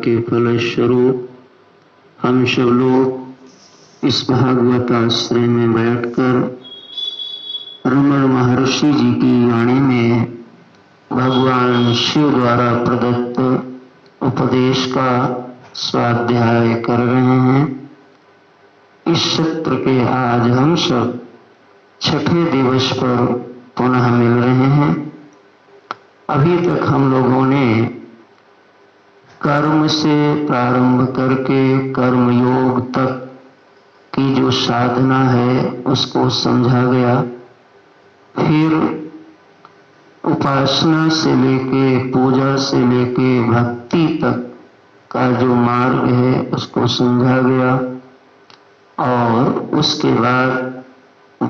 के फलस्वरूप हम सब लोग इस भागवत आश्रय में बैठकर रमण महर्षि जी की वाणी में भगवान शिव द्वारा प्रदत्त उपदेश का स्वाध्याय कर रहे हैं। इस सत्र के आज हम सब छठे दिवस पर पुनः मिल रहे हैं। अभी तक हम लोगों ने कर्म से प्रारंभ करके कर्म योग तक की जो साधना है उसको समझा गया। फिर उपासना से लेके पूजा से लेके भक्ति तक का जो मार्ग है उसको समझा गया और उसके बाद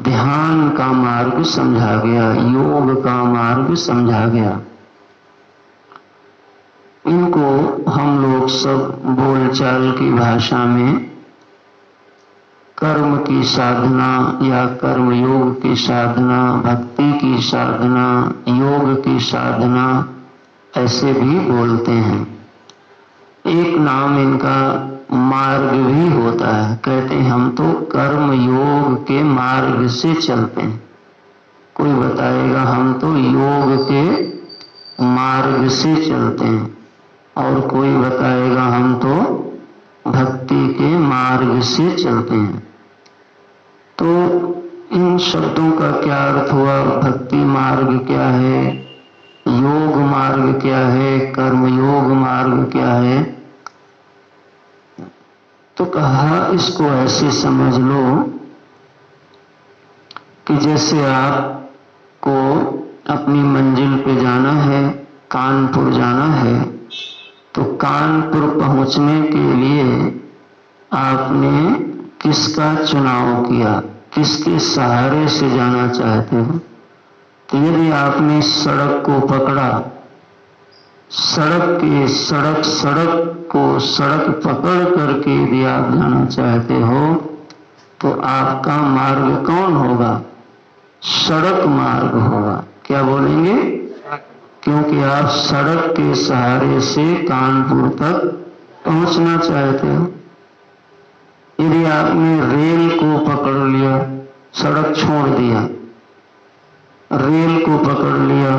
ध्यान का मार्ग समझा गया, योग का मार्ग समझा गया। इनको हम लोग सब बोलचाल की भाषा में कर्म की साधना या कर्म योग की साधना, भक्ति की साधना, योग की साधना ऐसे भी बोलते हैं। एक नाम इनका मार्ग भी होता है। कहते हैं हम तो कर्म योग के मार्ग से चलते हैं। कोई बताएगा हम तो योग के मार्ग से चलते हैं और कोई बताएगा हम तो भक्ति के मार्ग से चलते हैं। तो इन शब्दों का क्या अर्थ हुआ? भक्ति मार्ग क्या है, योग मार्ग क्या है, कर्म योग मार्ग क्या है? तो कहा इसको ऐसे समझ लो कि जैसे आपको अपनी मंजिल पे जाना है, कानपुर जाना है, तो कानपुर पहुंचने के लिए आपने किसका चुनाव किया, किसके सहारे से जाना चाहते हो? तो यदि आपने सड़क को पकड़ा, सड़क पकड़ करके यदि आप जाना चाहते हो तो आपका मार्ग कौन होगा? सड़क मार्ग होगा। क्या बोलेंगे? क्योंकि आप सड़क के सहारे से कानपुर तक पहुंचना चाहते हो। यदि आपने रेल को पकड़ लिया, सड़क छोड़ दिया, रेल को पकड़ लिया,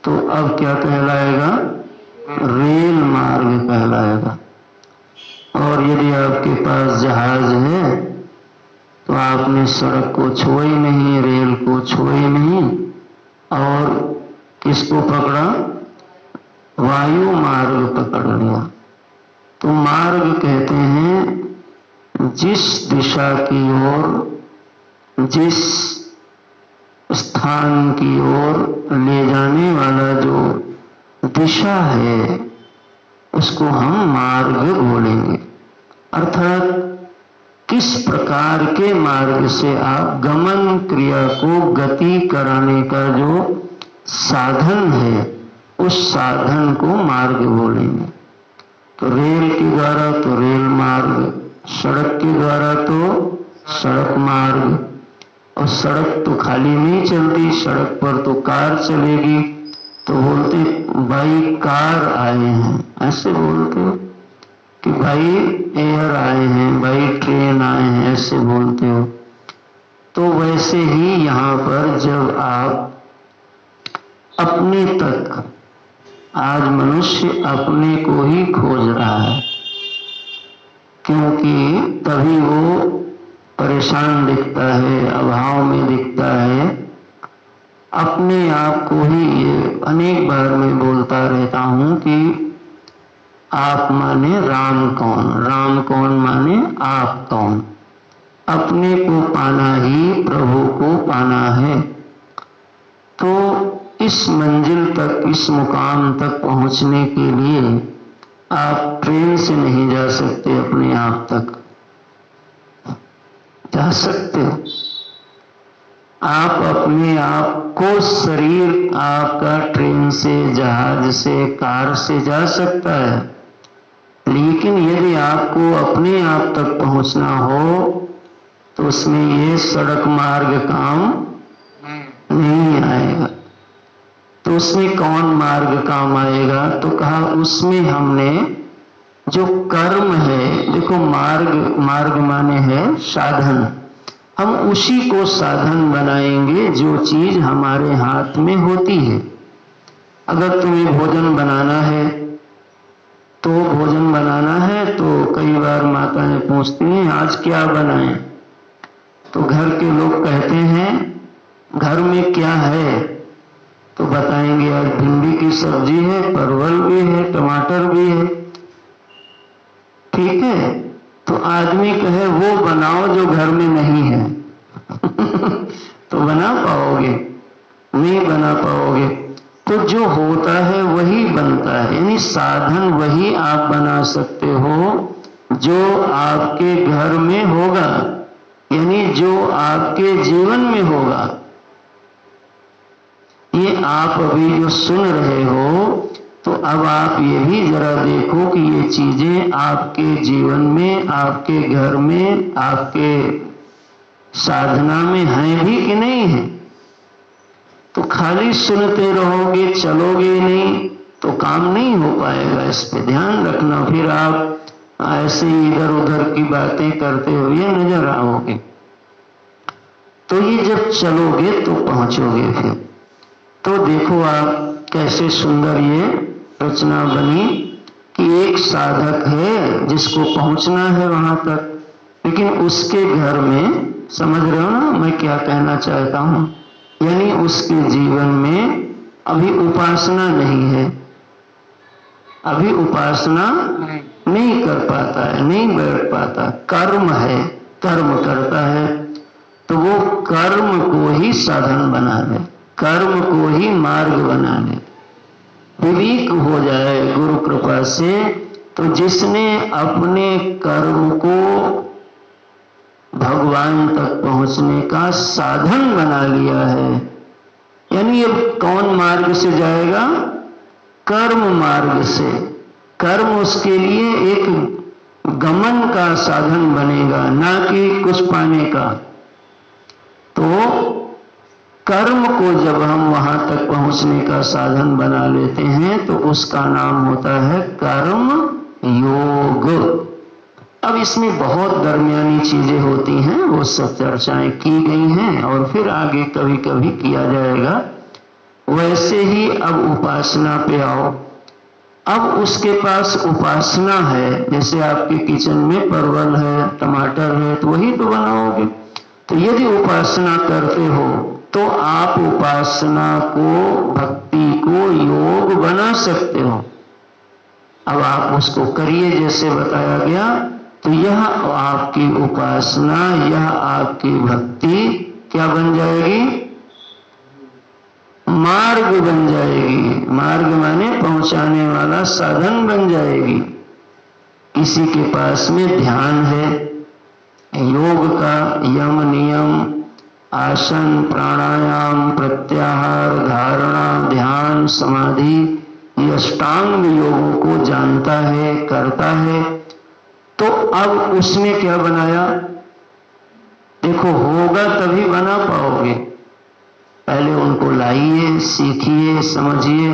तो अब क्या कहलाएगा? रेल मार्ग कहलाएगा। और यदि आपके पास जहाज है तो आपने सड़क को छोड़ी नहीं, रेल को छोड़ी नहीं और किसको पकड़ा? वायु मार्ग पकड़ लिया। तो मार्ग कहते हैं जिस दिशा की ओर, जिस स्थान की ओर ले जाने वाला जो दिशा है उसको हम मार्ग बोलेंगे। अर्थात किस प्रकार के मार्ग से आप गमन क्रिया को गति कराने का जो साधन है उस साधन को मार्ग बोलेंगे। तो रेल के द्वारा तो रेल मार्ग, सड़क के द्वारा तो सड़क मार्ग। और सड़क तो खाली नहीं चलती, सड़क पर तो कार चलेगी, तो बोलते भाई कार आए हैं, ऐसे बोलते हो कि भाई एयर आए हैं, भाई ट्रेन आए हैं, ऐसे बोलते हो। तो वैसे ही यहाँ पर जब आप अपने तक, आज मनुष्य अपने को ही खोज रहा है, क्योंकि तभी वो परेशान दिखता है, अभाव में दिखता है। अपने आप को ही, ये अनेक बार मैं बोलता रहता हूं कि आप माने राम कौन, राम कौन माने आप कौन। अपने को पाना ही प्रभु को पाना है। तो इस मंजिल तक, इस मुकाम तक पहुंचने के लिए आप ट्रेन से नहीं जा सकते, अपने आप तक जा सकते हो। आप अपने आप को, शरीर आपका ट्रेन से, जहाज से, कार से जा सकता है, लेकिन यदि आपको अपने आप तक पहुंचना हो तो उसमें ये सड़क मार्ग काम नहीं आएगा। तो उसमें कौन मार्ग काम आएगा? तो कहा उसमें हमने जो कर्म है, देखो मार्ग माने है साधन, हम उसी को साधन बनाएंगे जो चीज हमारे हाथ में होती है। अगर तुम्हें भोजन बनाना है तो कई बार माताएं पूछती हैं आज क्या बनाएं, तो घर के लोग कहते हैं घर में क्या है, तो बताएंगे आज भिंडी की सब्जी है, परवल भी है, टमाटर भी है। ठीक है, तो आदमी कहे वो बनाओ जो घर में नहीं है तो बना पाओगे? नहीं बना पाओगे। तो जो होता है वही बनता है, यानी साधन वही आप बना सकते हो जो आपके घर में होगा, यानी जो आपके जीवन में होगा। ये आप अभी जो सुन रहे हो, तो अब आप ये भी जरा देखो कि ये चीजें आपके जीवन में, आपके घर में, आपके साधना में हैं भी कि नहीं है। तो खाली सुनते रहोगे, चलोगे नहीं तो काम नहीं हो पाएगा। इस पे ध्यान रखना, फिर आप ऐसे इधर उधर की बातें करते हुए नजर आओगे। तो ये जब चलोगे तो पहुंचोगे। फिर तो देखो आप कैसे सुंदर ये रचना बनी कि एक साधक है जिसको पहुंचना है वहां तक, लेकिन उसके घर में, समझ रहे हो ना मैं क्या कहना चाहता हूं, यानी उसके जीवन में अभी उपासना नहीं है, अभी उपासना नहीं कर पाता है, नहीं बैठ पाता। कर्म है, कर्म करता है, तो वो कर्म को ही साधन बना ले, कर्म को ही मार्ग बना ले, विवेक हो जाए गुरु कृपा से। तो जिसने अपने कर्म को भगवान तक पहुंचने का साधन बना लिया है, यानी अब कौन मार्ग से जाएगा? कर्म मार्ग से। कर्म उसके लिए एक गमन का साधन बनेगा, ना कि कुछ पाने का। तो कर्म को जब हम वहां तक पहुंचने का साधन बना लेते हैं तो उसका नाम होता है कर्म योग। अब इसमें बहुत दरमियानी चीजें होती हैं, वो सब चर्चाएं की गई हैं और फिर आगे कभी कभी किया जाएगा। वैसे ही अब उपासना पे आओ। अब उसके पास उपासना है, जैसे आपके किचन में परवल है, टमाटर है, तो वही तो बनाओगे। तो यदि उपासना करते हो तो आप उपासना को, भक्ति को योग बना सकते हो। अब आप उसको करिए जैसे बताया गया, तो यह आपकी उपासना, यह आपकी भक्ति क्या बन जाएगी? मार्ग बन जाएगी। मार्ग माने पहुंचाने वाला साधन बन जाएगी। किसी के पास में ध्यान है, योग का यम नियम, आसन, प्राणायाम, प्रत्याहार, धारणा, ध्यान, समाधि, ये अष्टांग योगों को जानता है, करता है, तो अब उसने क्या बनाया? देखो होगा तभी बना पाओगे, पहले उनको लाइए, सीखिए, समझिए।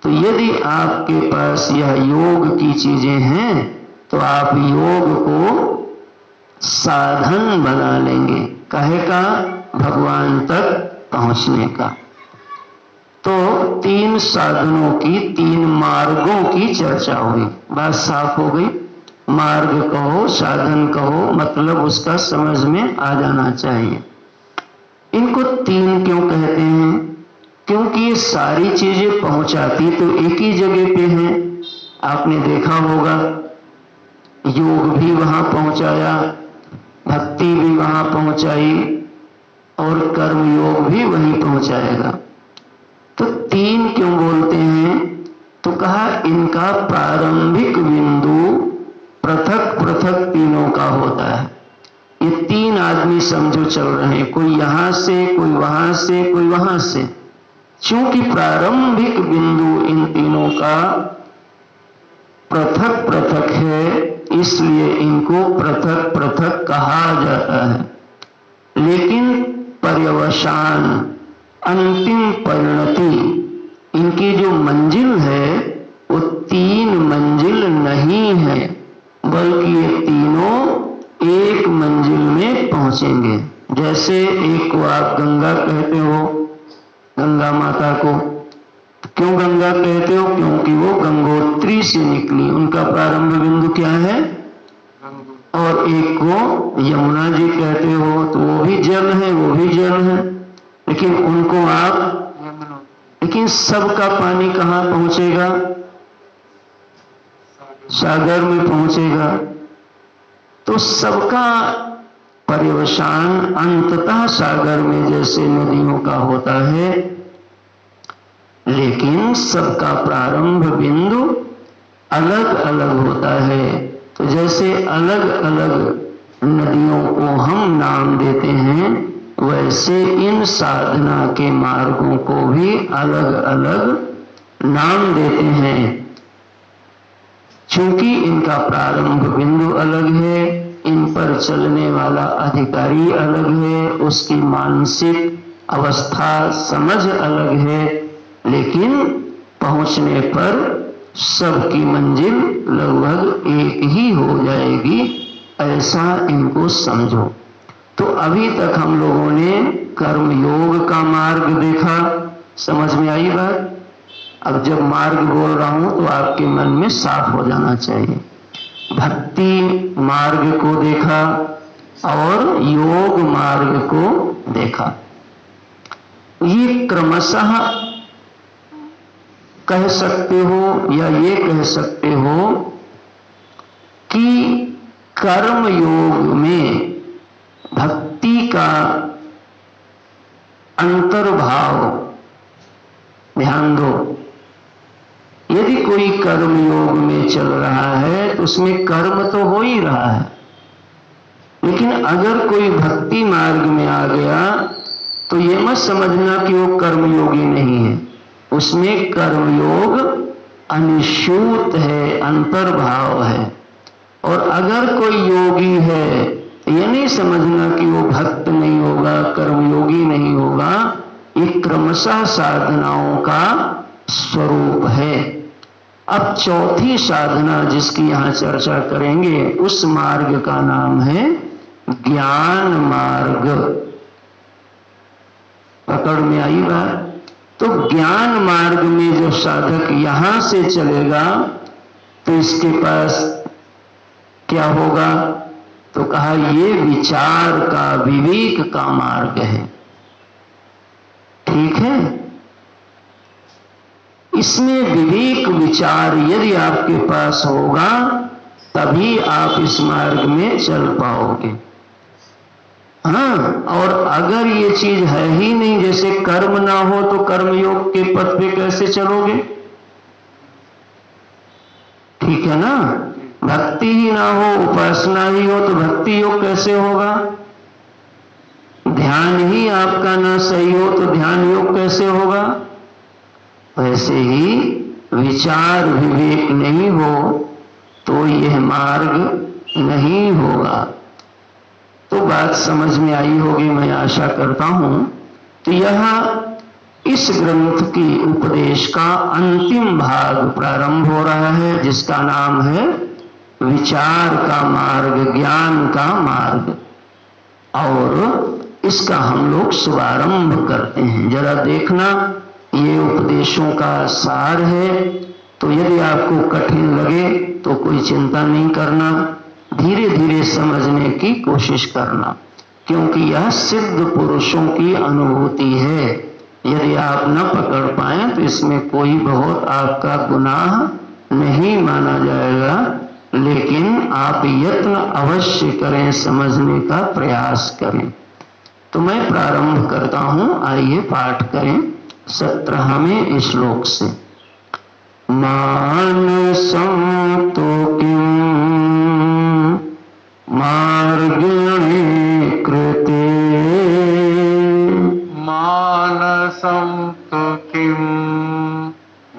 तो यदि आपके पास यह योग की चीजें हैं तो आप योग को साधन बना लेंगे। काहे का? भगवान तक पहुंचने का। तो 3 साधनों की, 3 मार्गों की चर्चा हुई। बात साफ हो गई। मार्ग कहो, साधन कहो, मतलब उसका समझ में आ जाना चाहिए। इनको 3 क्यों कहते हैं? क्योंकि ये सारी चीजें पहुंचाती तो एक ही जगह पे हैं। आपने देखा होगा, योग भी वहां पहुंचाया, भक्ति भी वहां पहुंचाई और कर्म योग भी वहीं पहुंचाएगा। तो 3 क्यों बोलते हैं? तो कहा इनका प्रारंभिक बिंदु पृथक पृथक तीनों का होता है। ये 3 आदमी समझो चल रहे हैं, कोई यहां से, कोई वहां से, कोई वहां से। चूंकि प्रारंभिक बिंदु इन तीनों का पृथक पृथक है, इसलिए इनको पृथक पृथक कहा जाता है। लेकिन पर्यवसान, अंतिम परिणति, इनकी जो मंजिल है वो 3 मंजिल नहीं है। पहुंचेंगे। जैसे एक को आप गंगा कहते हो, गंगा माता को क्यों गंगा कहते हो? क्योंकि वो गंगोत्री से निकली, उनका प्रारंभ बिंदु क्या है? और एक को यमुना जी कहते हो तो वो भी जल है, वो भी जल है, लेकिन उनको आप, लेकिन सबका पानी कहाँ पहुंचेगा? सागर में पहुंचेगा। तो सबका पर्यवसान अंततः सागर में जैसे नदियों का होता है, लेकिन सबका प्रारंभ बिंदु अलग अलग होता है। तो जैसे अलग अलग नदियों को हम नाम देते हैं, वैसे इन साधना के मार्गों को भी अलग अलग नाम देते हैं। चूंकि इनका प्रारंभ बिंदु अलग है, इन पर चलने वाला अधिकारी अलग है, उसकी मानसिक अवस्था समझ अलग है, लेकिन पहुंचने पर सबकी मंजिल लगभग एक ही हो जाएगी, ऐसा इनको समझो। तो अभी तक हम लोगों ने कर्म योग का मार्ग देखा, समझ में आई बात? अब जब मार्ग बोल रहा हूं तो आपके मन में साफ हो जाना चाहिए। भक्ति मार्ग को देखा और योग मार्ग को देखा। ये क्रमशः कह सकते हो या ये कह सकते हो कि कर्म योग में भक्ति का अंतर्भाव, ध्यान दो। यदि कोई कर्म योग में चल रहा है तो उसमें कर्म तो हो ही रहा है, लेकिन अगर कोई भक्ति मार्ग में आ गया तो ये मत समझना कि वो कर्मयोगी नहीं है, उसमें कर्मयोग अनुसूत है, अंतर्भाव है। और अगर कोई योगी है तो ये नहीं समझना कि वो भक्त नहीं होगा, कर्मयोगी नहीं होगा। ये क्रमशः साधनाओं का स्वरूप है। अब चौथी साधना जिसकी यहां चर्चा करेंगे, उस मार्ग का नाम है ज्ञान मार्ग। पकड़ में आई बात? तो ज्ञान मार्ग में जो साधक यहां से चलेगा तो इसके पास क्या होगा? तो कहा ये विचार का, विवेक का मार्ग है। ठीक है, इसमें विवेक विचार यदि आपके पास होगा तभी आप इस मार्ग में चल पाओगे। हाँ, और अगर ये चीज है ही नहीं, जैसे कर्म ना हो तो कर्मयोग के पथ पे कैसे चलोगे? ठीक है ना? भक्ति ही ना हो, उपासना ही हो तो भक्ति योग कैसे होगा? ध्यान ही आपका ना सही हो तो ध्यान योग कैसे होगा? वैसे ही विचार विवेक नहीं हो तो यह मार्ग नहीं होगा। तो बात समझ में आई होगी, मैं आशा करता हूं। तो यह इस ग्रंथ की उपदेश का अंतिम भाग प्रारंभ हो रहा है, जिसका नाम है विचार का मार्ग, ज्ञान का मार्ग। और इसका हम लोग शुभारंभ करते हैं। जरा देखना, ये उपदेशों का सार है। तो यदि आपको कठिन लगे तो कोई चिंता नहीं करना, धीरे धीरे समझने की कोशिश करना, क्योंकि यह सिद्ध पुरुषों की अनुभूति है। यदि आप न पकड़ पाए तो इसमें कोई बहुत आपका गुनाह नहीं माना जाएगा, लेकिन आप यत्न अवश्य करें, समझने का प्रयास करें। तो मैं प्रारंभ करता हूं, आइए पाठ करें 17वें श्लोक से। मानसं तो किं मार्गणे कृते, मानसं तो किं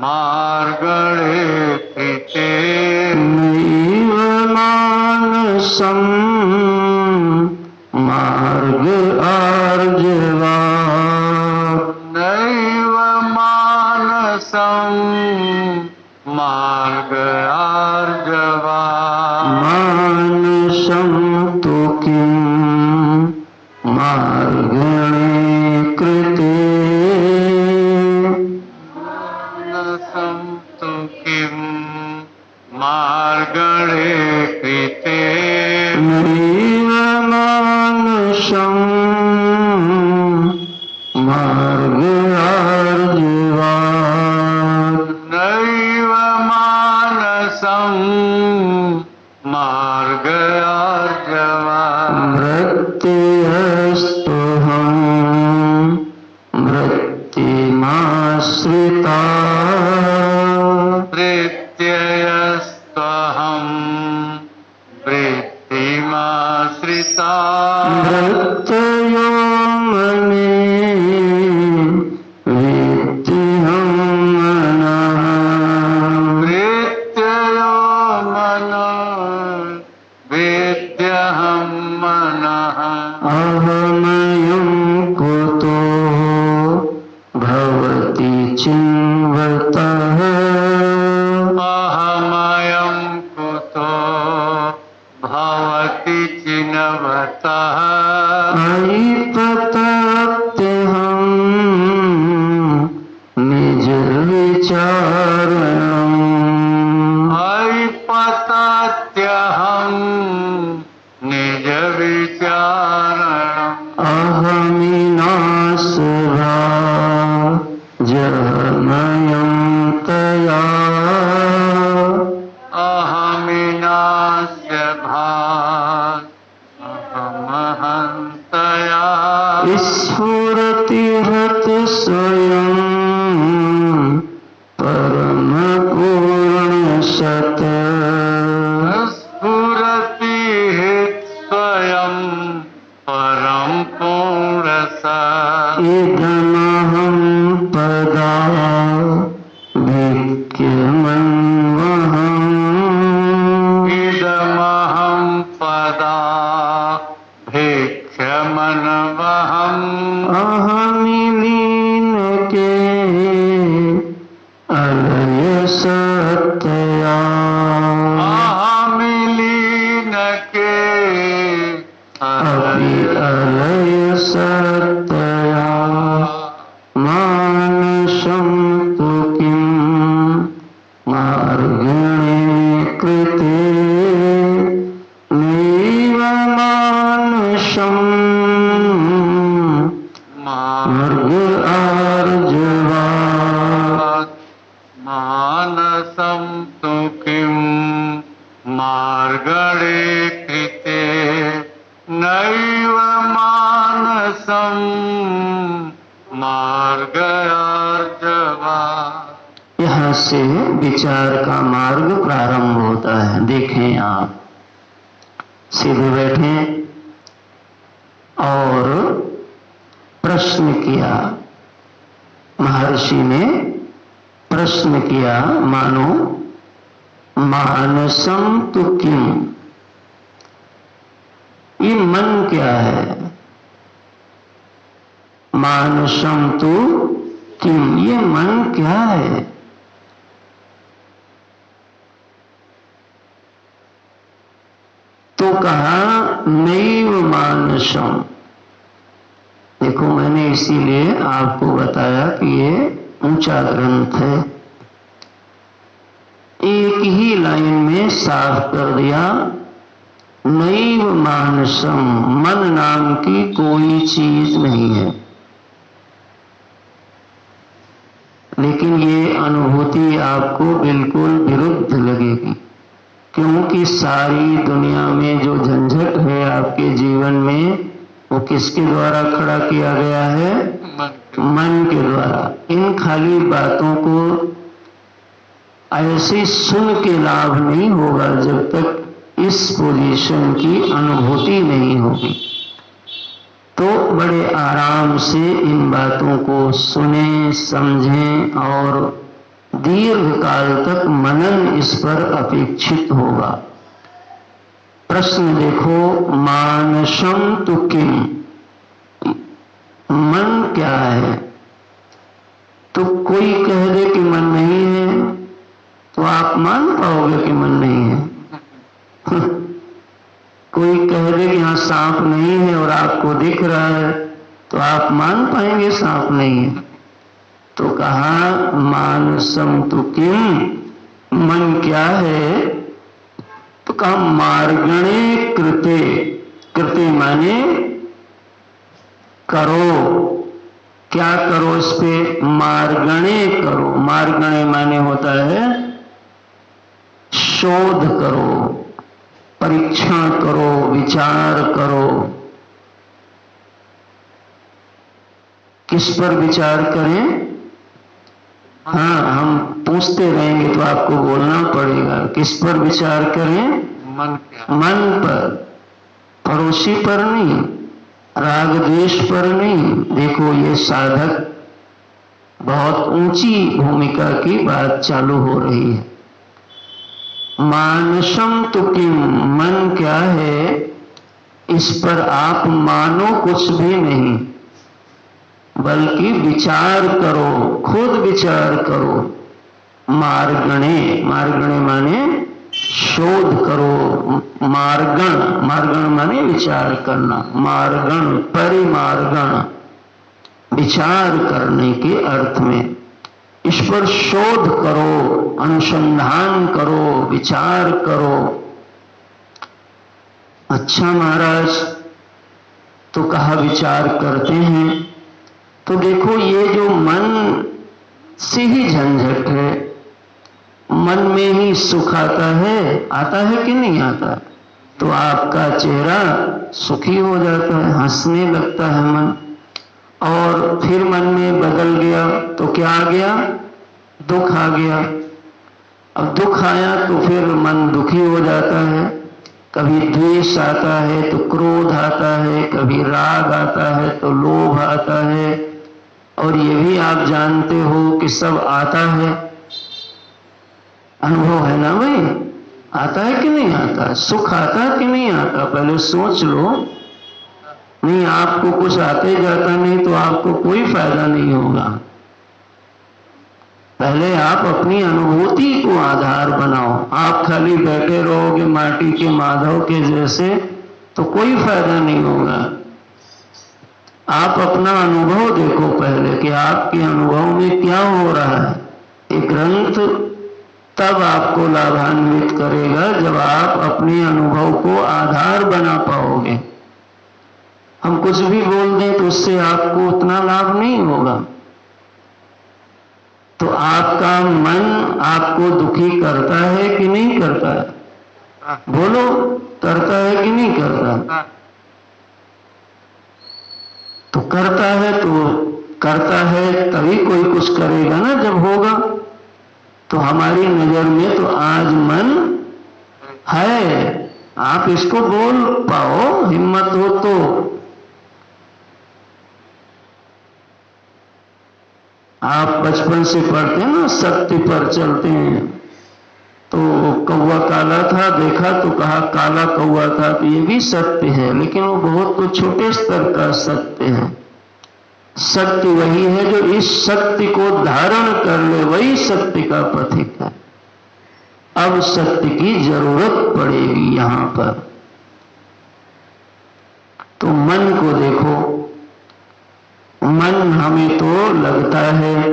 मार्गणे कृते, नैव मानसं मार्ग आर्जवात्, नैव मानसं मार्ग आर्जवात्, कृते नैव मानसं मार्गार्जुवात् नैव मानसं मार्गयार्जवा वृत्तियस्तुहं वृत्तिमाश्रिता प्रत्ययस्त्वहं वृत्तिमाश्रिता वृत्तयो मने विद्यहं मनः प्रत्ययो मनो वेद्यहं मनः अहमयं कुतो भवति चिन्वतः अहमयं कुतो भवति चिन्वतः अयिपतत्यहं निजविचारणम् अयिपतत्यहं निजविचारणम् अहमिनास्वा जहमयं तया अहमिनास्य भाग अहमहन्तया स्फुरतिहत स्वयं परमपूर्णसत् स्फुरति स्वयं परं पूर्णसा इदमहं पदा भिक्यमन्वहम् इदमहं पदा भिक्षमन्वहम् अहमिलीनके अलय सत्तया अहमिलीनके अपि अलय सत्तया मानसं तु किं मार्गणे कृते नैव मानसं मार्ग आर्जवात् मानसं तु किं मार्गणे कृते नैव मानसं मार्गयार्जवा यहाँ से विचार का मार्ग प्रारंभ होता है। देखें आप सीधे बैठे और प्रश्न किया। महर्षि ने प्रश्न किया, मानो मानसम तु किम, ये मन क्या है? मानसम तु किम, ये मन क्या है? तो कहा नैव मानसम। देखो, मैंने इसीलिए आपको बताया कि ये ऊंचा ग्रंथ है। एक ही लाइन में साफ कर दिया, नैव मानसम, मन नाम की कोई चीज नहीं है। लेकिन ये अनुभूति आपको बिल्कुल विरुद्ध लगेगी, क्योंकि सारी दुनिया में जो झंझट है आपके जीवन में, वो किसके द्वारा खड़ा किया गया है? मन के द्वारा। इन खाली बातों को ऐसे सुन के लाभ नहीं होगा जब तक इस पोजीशन की अनुभूति नहीं होगी। तो बड़े आराम से इन बातों को सुने, समझें और दीर्घ काल तक मनन इस पर अपेक्षित होगा। प्रश्न देखो, मानसम तु किम, मन क्या है? तो कोई कह दे कि मन नहीं है, तो आप मान पाओगे कि मन नहीं है? कोई कह दे कि यहाँ सांप नहीं है और आपको दिख रहा है, तो आप मान पाएंगे सांप नहीं है? तो कहा मानसम तु किम, मन क्या है? कहा मार्गणे कृते, कृते माने करो। क्या करो इस पे? मार्गणे करो। मार्गणे माने होता है शोध करो, परीक्षण करो, विचार करो। किस पर विचार करें? हाँ, हम पूछते रहेंगे तो आपको बोलना पड़ेगा। किस पर विचार करें? मन पर, पड़ोसी पर नहीं, राग द्वेष पर नहीं। देखो ये साधक बहुत ऊंची भूमिका की बात चालू हो रही है। मानसम तो किम, मन क्या है इस पर आप मानो कुछ भी नहीं, बल्कि विचार करो, खुद विचार करो। मार्गणे, मार्गणे माने शोध करो। मार्गण, मार्गण माने विचार करना। मार्गण, परिमार्गण, विचार करने के अर्थ में। इस पर शोध करो, अनुसंधान करो, विचार करो। अच्छा महाराज, तो कहा विचार करते हैं। तो देखो ये जो मन से ही झंझट है, मन में ही सुख आता है कि नहीं आता? तो आपका चेहरा सुखी हो जाता है, हंसने लगता है मन। और फिर मन में बदल गया तो क्या आ गया? दुख आ गया। अब दुख आया तो फिर मन दुखी हो जाता है। कभी द्वेष आता है तो क्रोध आता है, कभी राग आता है तो लोभ आता है। और ये भी आप जानते हो कि सब आता है, अनुभव है ना भाई? आता है कि नहीं आता? सुख आता है कि नहीं आता? पहले सोच लो। नहीं, आपको कुछ आते जाता नहीं तो आपको कोई फायदा नहीं होगा। पहले आप अपनी अनुभूति को आधार बनाओ। आप खाली बैठे रहोगे माटी के माधव के जैसे तो कोई फायदा नहीं होगा। आप अपना अनुभव देखो पहले कि आपके अनुभव में क्या हो रहा है। एक ग्रंथ तब आपको लाभान्वित करेगा जब आप अपने अनुभव को आधार बना पाओगे। हम कुछ भी बोल दें तो उससे आपको उतना लाभ नहीं होगा। तो आपका मन आपको दुखी करता है कि नहीं करता है? बोलो, करता है कि नहीं करता? तो करता है तभी कोई कुछ करेगा ना जब होगा। तो हमारी नजर में तो आज मन है, आप इसको बोल पाओ, हिम्मत हो तो। आप बचपन से पढ़ते हैं ना, सत्य पर चलते हैं। तो कौवा काला था, देखा तो कहा काला कौवा था, तो ये भी सत्य है, लेकिन वो बहुत तो छोटे स्तर का सत्य है। सत्य वही है जो इस सत्य को धारण कर ले, वही सत्य का पथिक है। अब सत्य की जरूरत पड़ेगी यहां पर। तो मन को देखो, मन हमें तो लगता है,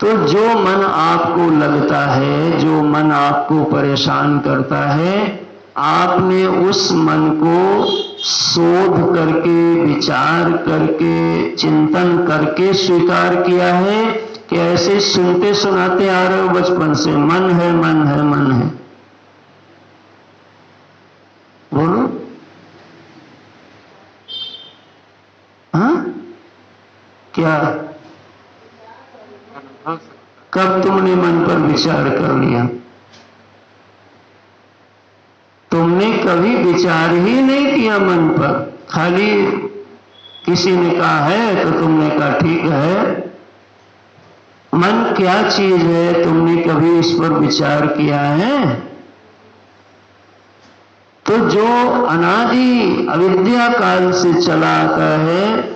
तो जो मन आपको लगता है, जो मन आपको परेशान करता है, आपने उस मन को शोध करके, विचार करके, चिंतन करके स्वीकार किया है कि ऐसे सुनते सुनाते आ रहे हो बचपन से? मन है, मन है, मन है। बोलो, हाँ? क्या कब तुमने मन पर विचार कर लिया? तुमने कभी विचार ही नहीं किया मन पर। खाली किसी ने कहा है तो तुमने कहा ठीक है। मन क्या चीज है, तुमने कभी इस पर विचार किया है? तो जो अनादि अविद्या काल से चला आता है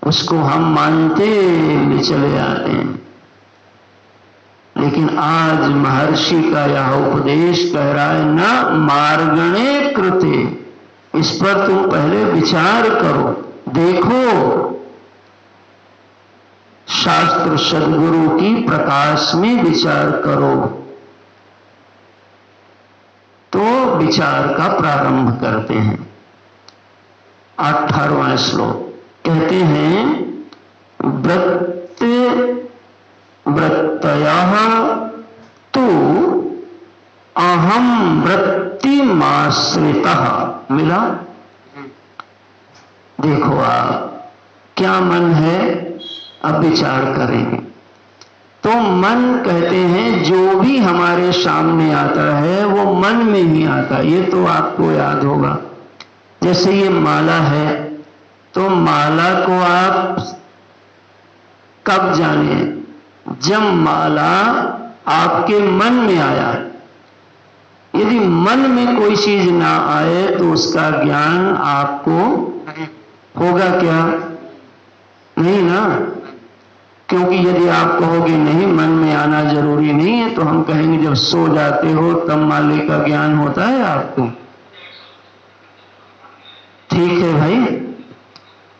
उसको हम मानते चले आते हैं। लेकिन आज महर्षि का यह उपदेश कह रहा है, न मार्गणे कृते, इस पर तुम पहले विचार करो, देखो। शास्त्र सद्गुरु की प्रकाश में विचार करो। तो विचार का प्रारंभ करते हैं। 18वां श्लोक कहते हैं वृत्तयः तु अहम वृत्तिमाश्रितः। मिला? देखो आप क्या मन है, अब विचार करेंगे। तो मन कहते हैं जो भी हमारे सामने आता है वो मन में ही आता है। ये तो आपको याद होगा। जैसे ये माला है तो माला को आप कब जाने? जब माला आपके मन में आया। यदि मन में कोई चीज ना आए तो उसका ज्ञान आपको होगा क्या? नहीं ना। क्योंकि यदि आप कहोगे नहीं मन में आना जरूरी नहीं है, तो हम कहेंगे जब सो जाते हो तब माले का ज्ञान होता है आपको। ठीक है भाई,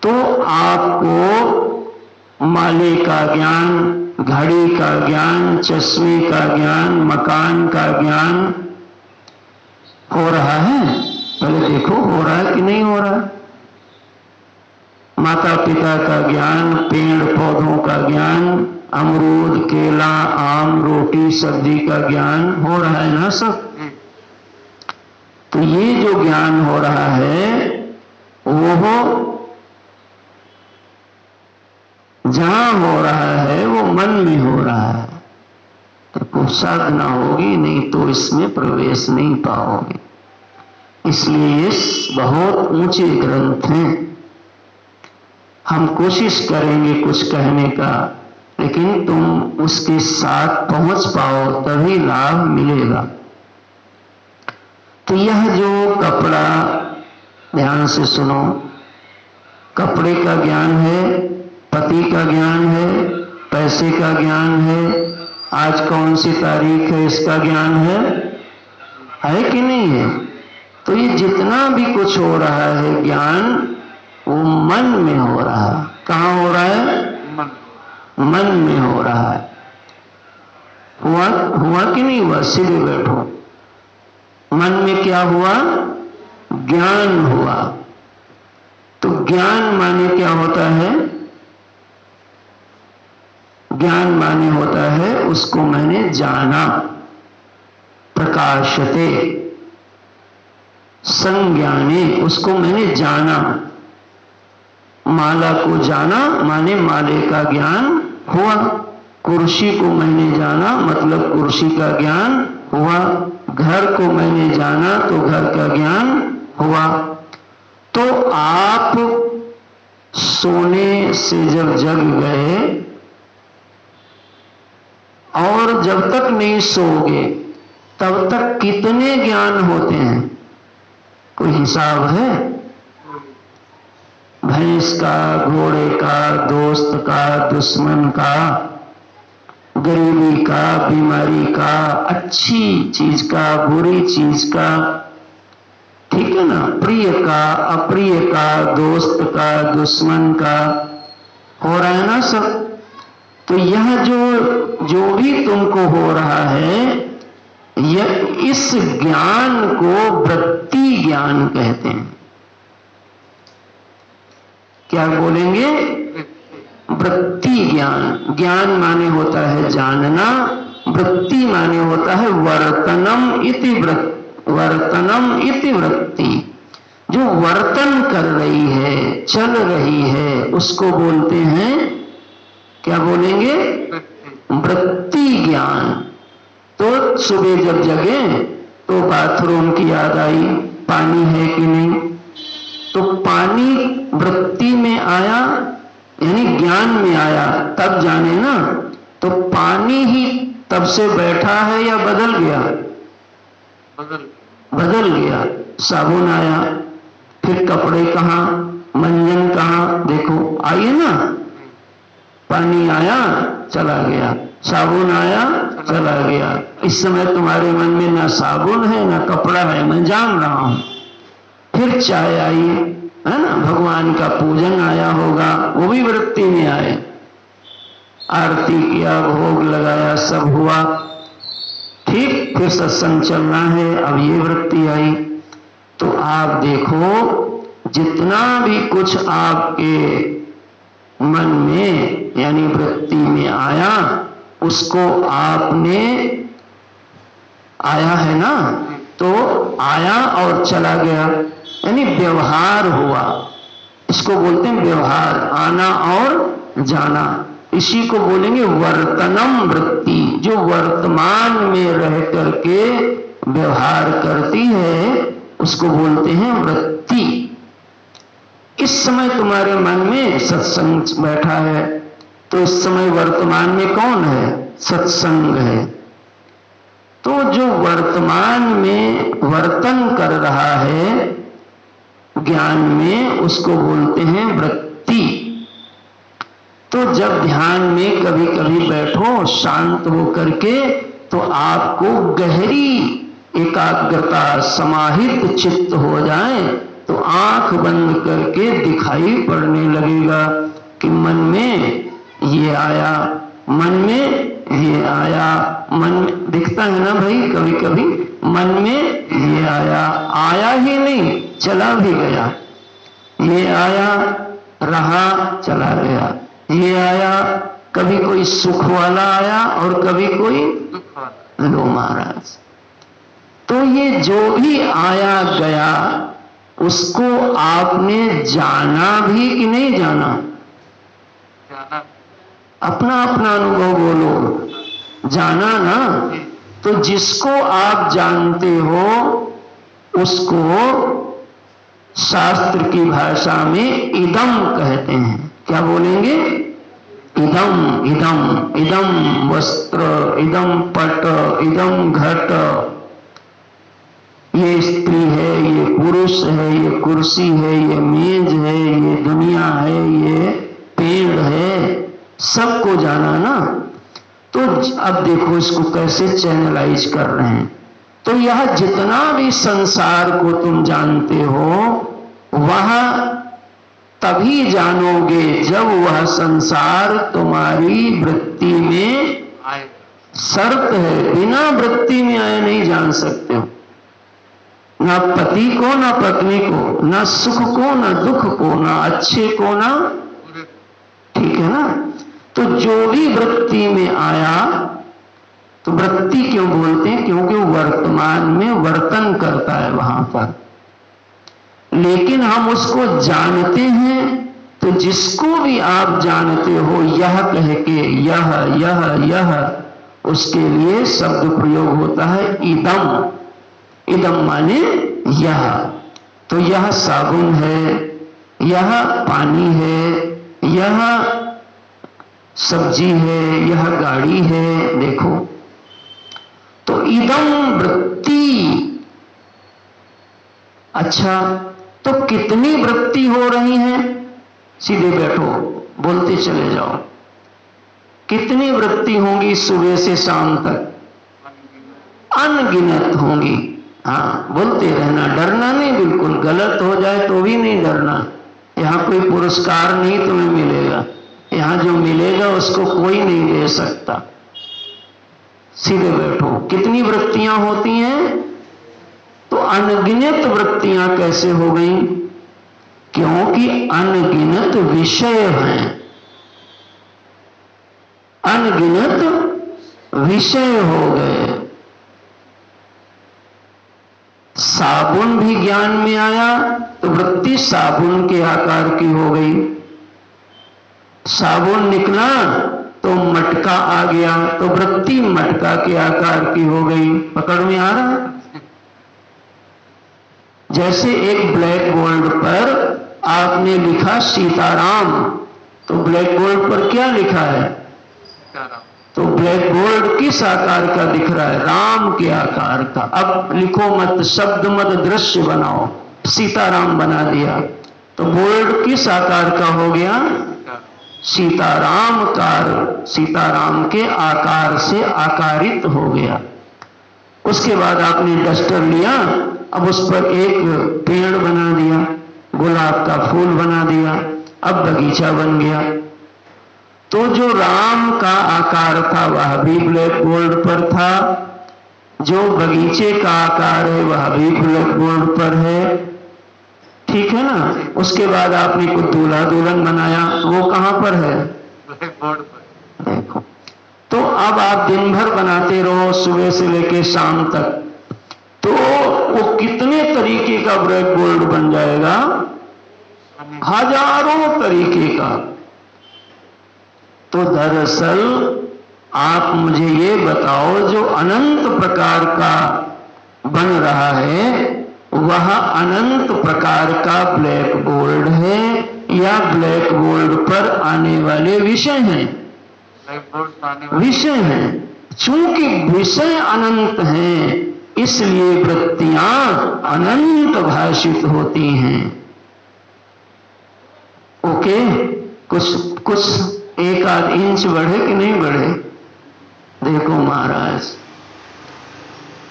तो आपको माले का ज्ञान, घड़ी का ज्ञान, चश्मे का ज्ञान, मकान का ज्ञान हो रहा है। पहले देखो हो रहा है कि नहीं हो रहा है। माता पिता का ज्ञान, पेड़ पौधों का ज्ञान, अमरूद, केला, आम, रोटी, सब्जी का ज्ञान हो रहा है ना सब। तो ये जो ज्ञान हो रहा है वो जहां हो रहा है वो मन में हो रहा है। तो कुछ साधना होगी, नहीं तो इसमें प्रवेश नहीं पाओगे। इसलिए ये बहुत ऊंचे ग्रंथ हैं। हम कोशिश करेंगे कुछ कहने का, लेकिन तुम उसके साथ पहुंच पाओ तभी लाभ मिलेगा। तो यह जो कपड़ा, ध्यान से सुनो, कपड़े का ज्ञान है, पति का ज्ञान है, पैसे का ज्ञान है, आज कौन सी तारीख है इसका ज्ञान है कि नहीं है? तो ये जितना भी कुछ हो रहा है ज्ञान वो मन में हो रहा है। कहाँ हो रहा है? मन में हो रहा है। हुआ कि नहीं हुआ? सीधे बैठो। मन में क्या हुआ? ज्ञान हुआ। तो ज्ञान माने क्या होता है? ज्ञान माने होता है उसको मैंने जाना। प्रकाशते संज्ञाने, उसको मैंने जाना। माला को जाना माने माले का ज्ञान हुआ। कुर्सी को मैंने जाना मतलब कुर्सी का ज्ञान हुआ। घर को मैंने जाना तो घर का ज्ञान हुआ। तो आप सोने से जब जग गए और जब तक नहीं सोओगे तब तक कितने ज्ञान होते हैं? कोई हिसाब है? भैंस का, घोड़े का, दोस्त का, दुश्मन का, गरीबी का, बीमारी का, अच्छी चीज का, बुरी चीज का, ठीक है ना, प्रिय का, अप्रिय का, दोस्त का, दुश्मन का, हो रहा है ना सब। तो यह जो भी तुमको हो रहा है, यह इस ज्ञान को वृत्ति ज्ञान कहते हैं। क्या बोलेंगे? वृत्ति ज्ञान। ज्ञान माने होता है जानना, वृत्ति माने होता है वर्तनम इति वृत्ति। जो वर्तन कर रही है, चल रही है, उसको बोलते हैं, क्या बोलेंगे? वृत्ति ज्ञान। तो सुबह जब जगे तो बाथरूम की याद आई, पानी है कि नहीं, तो पानी वृत्ति में आया यानी ज्ञान में आया, तब जाने ना। तो पानी ही तब से बैठा है या बदल गया? बदल गया। साबुन आया, फिर कपड़े कहाँ, मंजन कहाँ, देखो आइए ना। पानी आया चला गया, साबुन आया चला गया। इस समय तुम्हारे मन में ना साबुन है ना कपड़ा है, मैं जान रहा हूं। फिर चाय आई है ना, भगवान का पूजन आया होगा, वो भी वृत्ति में आए। आरती किया, भोग लगाया, सब हुआ, ठीक। फिर सत्संग चलना है, अब ये वृत्ति आई। तो आप देखो जितना भी कुछ आपके मन में यानी वृत्ति में आया, उसको आपने आया है ना, तो आया और चला गया, यानी व्यवहार हुआ। इसको बोलते हैं व्यवहार, आना और जाना। इसी को बोलेंगे वर्तनम वृत्ति, जो वर्तमान में रह करके व्यवहार करती है, उसको बोलते हैं वृत्ति। इस समय तुम्हारे मन में सत्संग बैठा है, तो इस समय वर्तमान में कौन है? सत्संग है। तो जो वर्तमान में वर्तन कर रहा है ज्ञान में, उसको बोलते हैं वृत्ति। तो जब ध्यान में कभी कभी बैठो शांत हो करके, तो आपको गहरी एकाग्रता, समाहित चित्त हो जाए, तो आंख बंद करके दिखाई पड़ने लगेगा कि मन में ये आया, मन में ये आया। मन दिखता है ना भाई, कभी कभी मन में ये आया, आया ही नहीं चला भी गया। ये आया रहा चला गया, ये आया, कभी कोई सुख वाला आया और कभी कोई लो महाराज। तो ये जो भी आया गया, उसको आपने जाना भी कि नहीं जाना? अपना अपना अनुभव बोलो। जाना ना? तो जिसको आप जानते हो उसको शास्त्र की भाषा में इदम कहते हैं। क्या बोलेंगे? इदम, इदम, इदम वस्त्र, इदम पट, इदम घट, ये स्त्री है, ये पुरुष है, ये कुर्सी है, ये मेज है, ये दुनिया है, ये पेड़ है, सबको जाना ना। तो अब देखो इसको कैसे चैनलाइज कर रहे हैं। तो यह जितना भी संसार को तुम जानते हो, वह तभी जानोगे जब वह संसार तुम्हारी वृत्ति में शर्त है। बिना वृत्ति में आए नहीं जान सकते हो, ना पति को, ना पत्नी को, ना सुख को, ना दुख को, ना अच्छे को, ना, ठीक है ना। तो जो भी वृत्ति में आया, तो वृत्ति क्यों बोलते हैं? क्योंकि वो वर्तमान में वर्तन करता है वहां पर। लेकिन हम उसको जानते हैं, तो जिसको भी आप जानते हो यह कह के, यह, उसके लिए शब्द प्रयोग होता है इदम। इदम माने यह। तो यह साबुन है, यह पानी है, यह सब्जी है, यह गाड़ी है, देखो। तो इदम वृत्ति। अच्छा, तो कितनी वृत्ति हो रही है? सीधे बैठो, बोलते चले जाओ। कितनी वृत्ति होंगी सुबह से शाम तक? अनगिनत होंगी। हाँ, बोलते रहना, डरना नहीं, बिल्कुल गलत हो जाए तो भी नहीं डरना। यहाँ कोई पुरस्कार नहीं तुम्हें मिलेगा, यहाँ जो मिलेगा उसको कोई नहीं दे सकता। सीधे बैठो। कितनी वृत्तियां होती हैं? तो अनगिनत वृत्तियां कैसे हो गई? क्योंकि अनगिनत विषय हैं। अनगिनत विषय हो गए। साबुन भी ज्ञान में आया तो वृत्ति साबुन के आकार की हो गई। साबुन निकला तो मटका आ गया, तो वृत्ति मटका के आकार की हो गई। पकड़ में आ रहा? जैसे एक ब्लैक बोर्ड पर आपने लिखा सीताराम, तो ब्लैक बोर्ड पर क्या लिखा है? तो ब्लैक बोर्ड किस आकार का दिख रहा है? राम के आकार का। अब लिखो मत, शब्द मत, दृश्य बनाओ। सीताराम बना दिया तो बोर्ड किस आकार का हो गया? सीताराम कार, सीताराम के आकार से आकारित हो गया। उसके बाद आपने डस्टर लिया, अब उस पर एक पेड़ बना दिया, गुलाब का फूल बना दिया, अब बगीचा बन गया। तो जो राम का आकार था वह भी ब्लैक बोर्ड पर था, जो बगीचे का आकार है वह भी ब्लैक बोर्ड पर है, ठीक है ना। उसके बाद आपने कुछ दूल्हा दुल्हन बनाया, वो कहां पर है? ब्लैक बोर्ड पर। देखो, तो अब आप दिन भर बनाते रहो सुबह से लेकर शाम तक, तो वो कितने तरीके का ब्लैक बोर्ड बन जाएगा? हजारों तरीके का। तो दरअसल आप मुझे ये बताओ, जो अनंत प्रकार का बन रहा है वह अनंत प्रकार का ब्लैक बोर्ड है या ब्लैक बोर्ड पर आने वाले विषय हैं? ब्लैक बोर्ड आने वाले विषय हैं। चूंकि विषय अनंत हैं, इसलिए वृत्तियां अनंत भाषित होती हैं। ओके, कुछ एक आध इंच बढ़े कि नहीं बढ़े? देखो महाराज,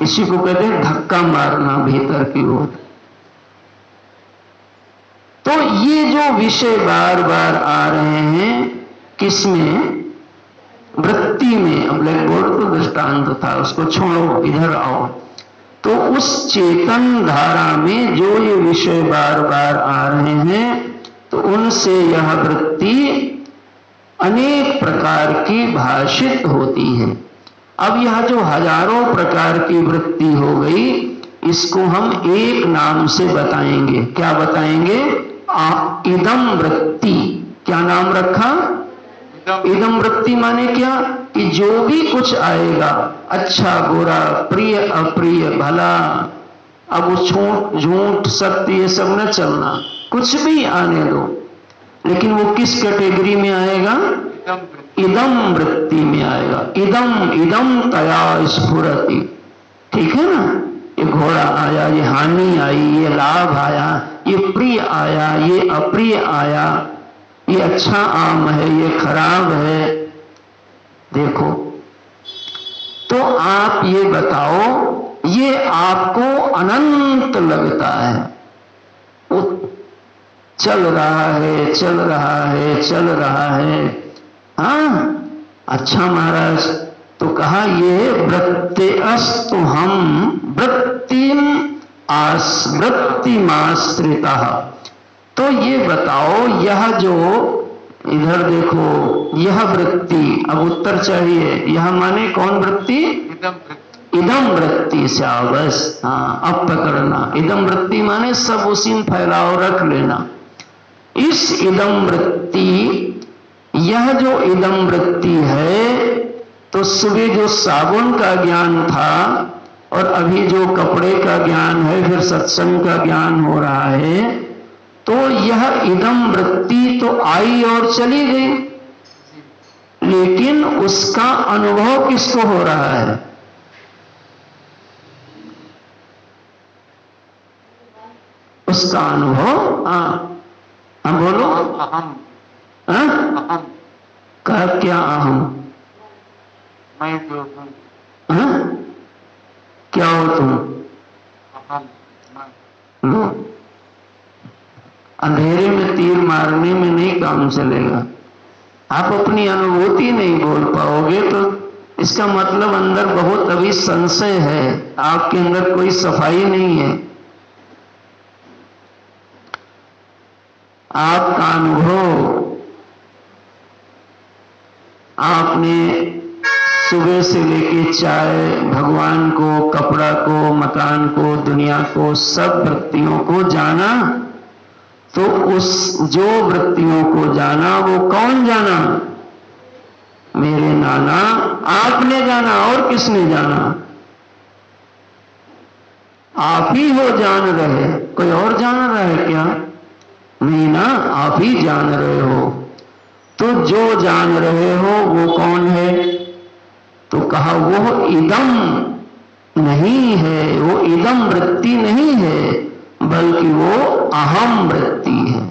इसी को कहते हैं धक्का मारना भीतर की ओर। तो ये जो विषय बार बार आ रहे हैं, किसमें? वृत्ति में। अब ब्लैक बोर्ड तो दृष्टांत था, उसको छोड़ो, इधर आओ। तो उस चेतन धारा में जो ये विषय बार बार आ रहे हैं, तो उनसे यह वृत्ति अनेक प्रकार की भाषित होती है। अब यह जो हजारों प्रकार की वृत्ति हो गई, इसको हम एक नाम से बताएंगे। क्या बताएंगे? इदम वृत्ति। क्या नाम रखा? इदम वृत्ति। माने क्या? कि जो भी कुछ आएगा, अच्छा बुरा, प्रिय अप्रिय, भला, अब वो झूठ सत्य ये सब न चलना, कुछ भी आने दो, लेकिन वो किस कैटेगरी में आएगा? इदम वृत्ति में आएगा। इदम तया स्फुरति। ठीक है ना। ये घोड़ा आया, ये हानि आई, ये लाभ आया, ये प्रिय आया, ये अप्रिय आया, ये अच्छा आम है, ये खराब है। देखो, तो आप ये बताओ, ये आपको अनंत लगता है, वो चल रहा है, चल रहा है, चल रहा है। हाँ, अच्छा महाराज, तो कहा ये वृत्तेस्तु हम वृत्तिमाश्रितः। तो ये बताओ, यह जो इधर देखो, यह वृत्ति, अब उत्तर चाहिए, यह माने कौन वृत्ति? इदम वृत्ति से आओ बस। हाँ, अब पकड़ना। इदम वृत्ति माने सब उसी में फैलाव रख लेना। इस इदम वृत्ति, यह जो इदम वृत्ति है, तो सुबह जो साबुन का ज्ञान था और अभी जो कपड़े का ज्ञान है, फिर सत्संग का ज्ञान हो रहा है, तो यह इदम वृत्ति तो आई और चली गई, लेकिन उसका अनुभव किसको हो रहा है? उसका अनुभव, हाँ बोलो। अहम। हाँ? क्या अहम? मैं जो हूँ। हाँ? क्या हो तुम? अहम। लो, अंधेरे में तीर मारने में नहीं काम चलेगा। आप अपनी अनुभूति नहीं बोल पाओगे तो इसका मतलब अंदर बहुत अभी संशय है, आपके अंदर कोई सफाई नहीं है। आपका अनुभव, आपने सुबह से लेके चाय, भगवान को, कपड़ा को, मकान को, दुनिया को, सब वृत्तियों को जाना, तो उस जो वृत्तियों को जाना वो कौन जाना? मेरे नाना, आपने जाना। और किसने जाना? आप ही हो जान रहे, कोई और जान रहा है क्या? नहीं ना, आप ही जान रहे हो। तो जो जान रहे हो वो कौन है? तो कहा वो इदम नहीं है, वो इदम वृत्ति नहीं है, बल्कि वो अहम वृत्ति है।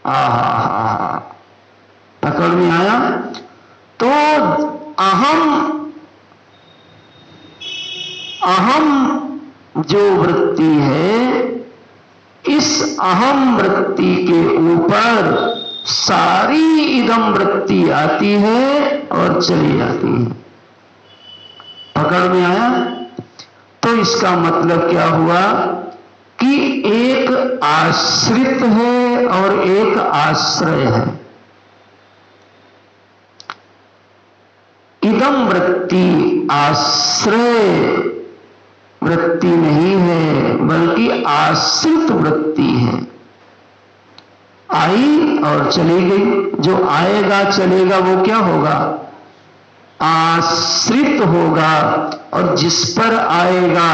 आहा, पकड़ में आया? तो अहम जो वृत्ति है, इस अहम वृत्ति के ऊपर सारी इदम वृत्ति आती है और चली जाती है। पकड़ में आया? तो इसका मतलब क्या हुआ कि एक आश्रित है और एक आश्रय है। इदम वृत्ति आश्रय वृत्ति नहीं है, बल्कि आश्रित वृत्ति है। आई और चली गई। जो आएगा चलेगा वो क्या होगा? आश्रित होगा। और जिस पर आएगा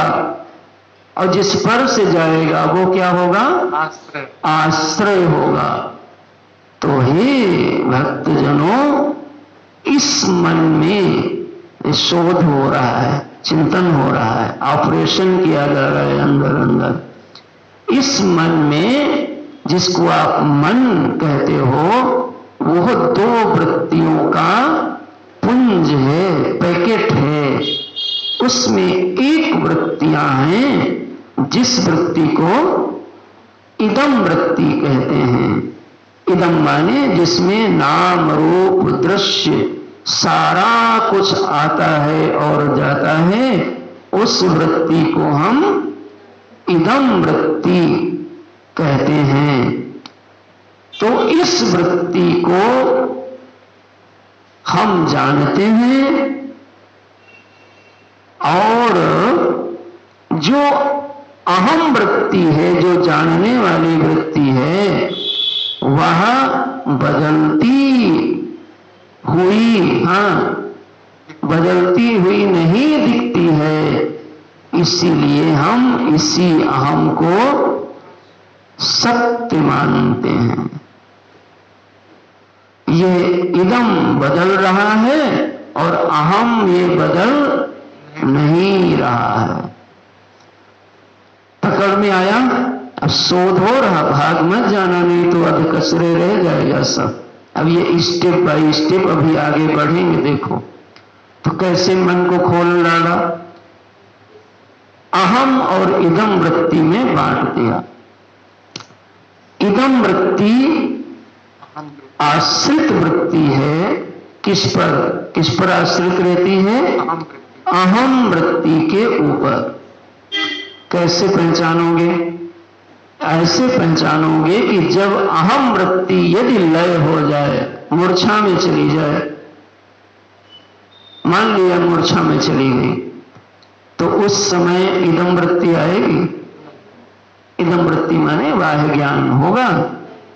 और जिस पर से जाएगा वो क्या होगा? आश्रय। आश्रय होगा। तो हे भक्तजनों, इस मन में शोध हो रहा है, चिंतन हो रहा है, ऑपरेशन किया जा रहा है अंदर अंदर। इस मन में, जिसको आप मन कहते हो, वह दो वृत्तियों का पुंज है, पैकेट है। उसमें एक वृत्तियां हैं जिस वृत्ति को इदम वृत्ति कहते हैं। इदम माने जिसमें नाम रूप दृश्य सारा कुछ आता है और जाता है, उस वृत्ति को हम इदम वृत्ति कहते हैं। तो इस वृत्ति को हम जानते हैं और जो अहम वृत्ति है, जो जानने वाली वृत्ति है, वह बदलती हुई, बदलती हुई नहीं दिखती है। इसीलिए हम इसी अहम को सत्य मानते हैं। ये इदम बदल रहा है और अहम ये बदल नहीं रहा है। पकड़ में आया? अब शोध हो रहा, भाग मत जाना, नहीं तो अध कचरे रह जाएगा सब। अब ये स्टेप बाय स्टेप अभी आगे बढ़ेंगे। देखो तो कैसे मन को खोल डाला, अहम और इदम वृत्ति में बांट दिया। इदम वृत्ति आश्रित वृत्ति है। किस पर आश्रित रहती है? अहम वृत्ति के ऊपर। कैसे पहचानोगे? ऐसे पहचानोगे कि जब अहम वृत्ति यदि लय हो जाए, मूर्छा में चली जाए, मान लिया मूर्छा में चली गई, तो उस समय इदम वृत्ति आएगी? इदम वृत्ति माने बाह्य ज्ञान होगा?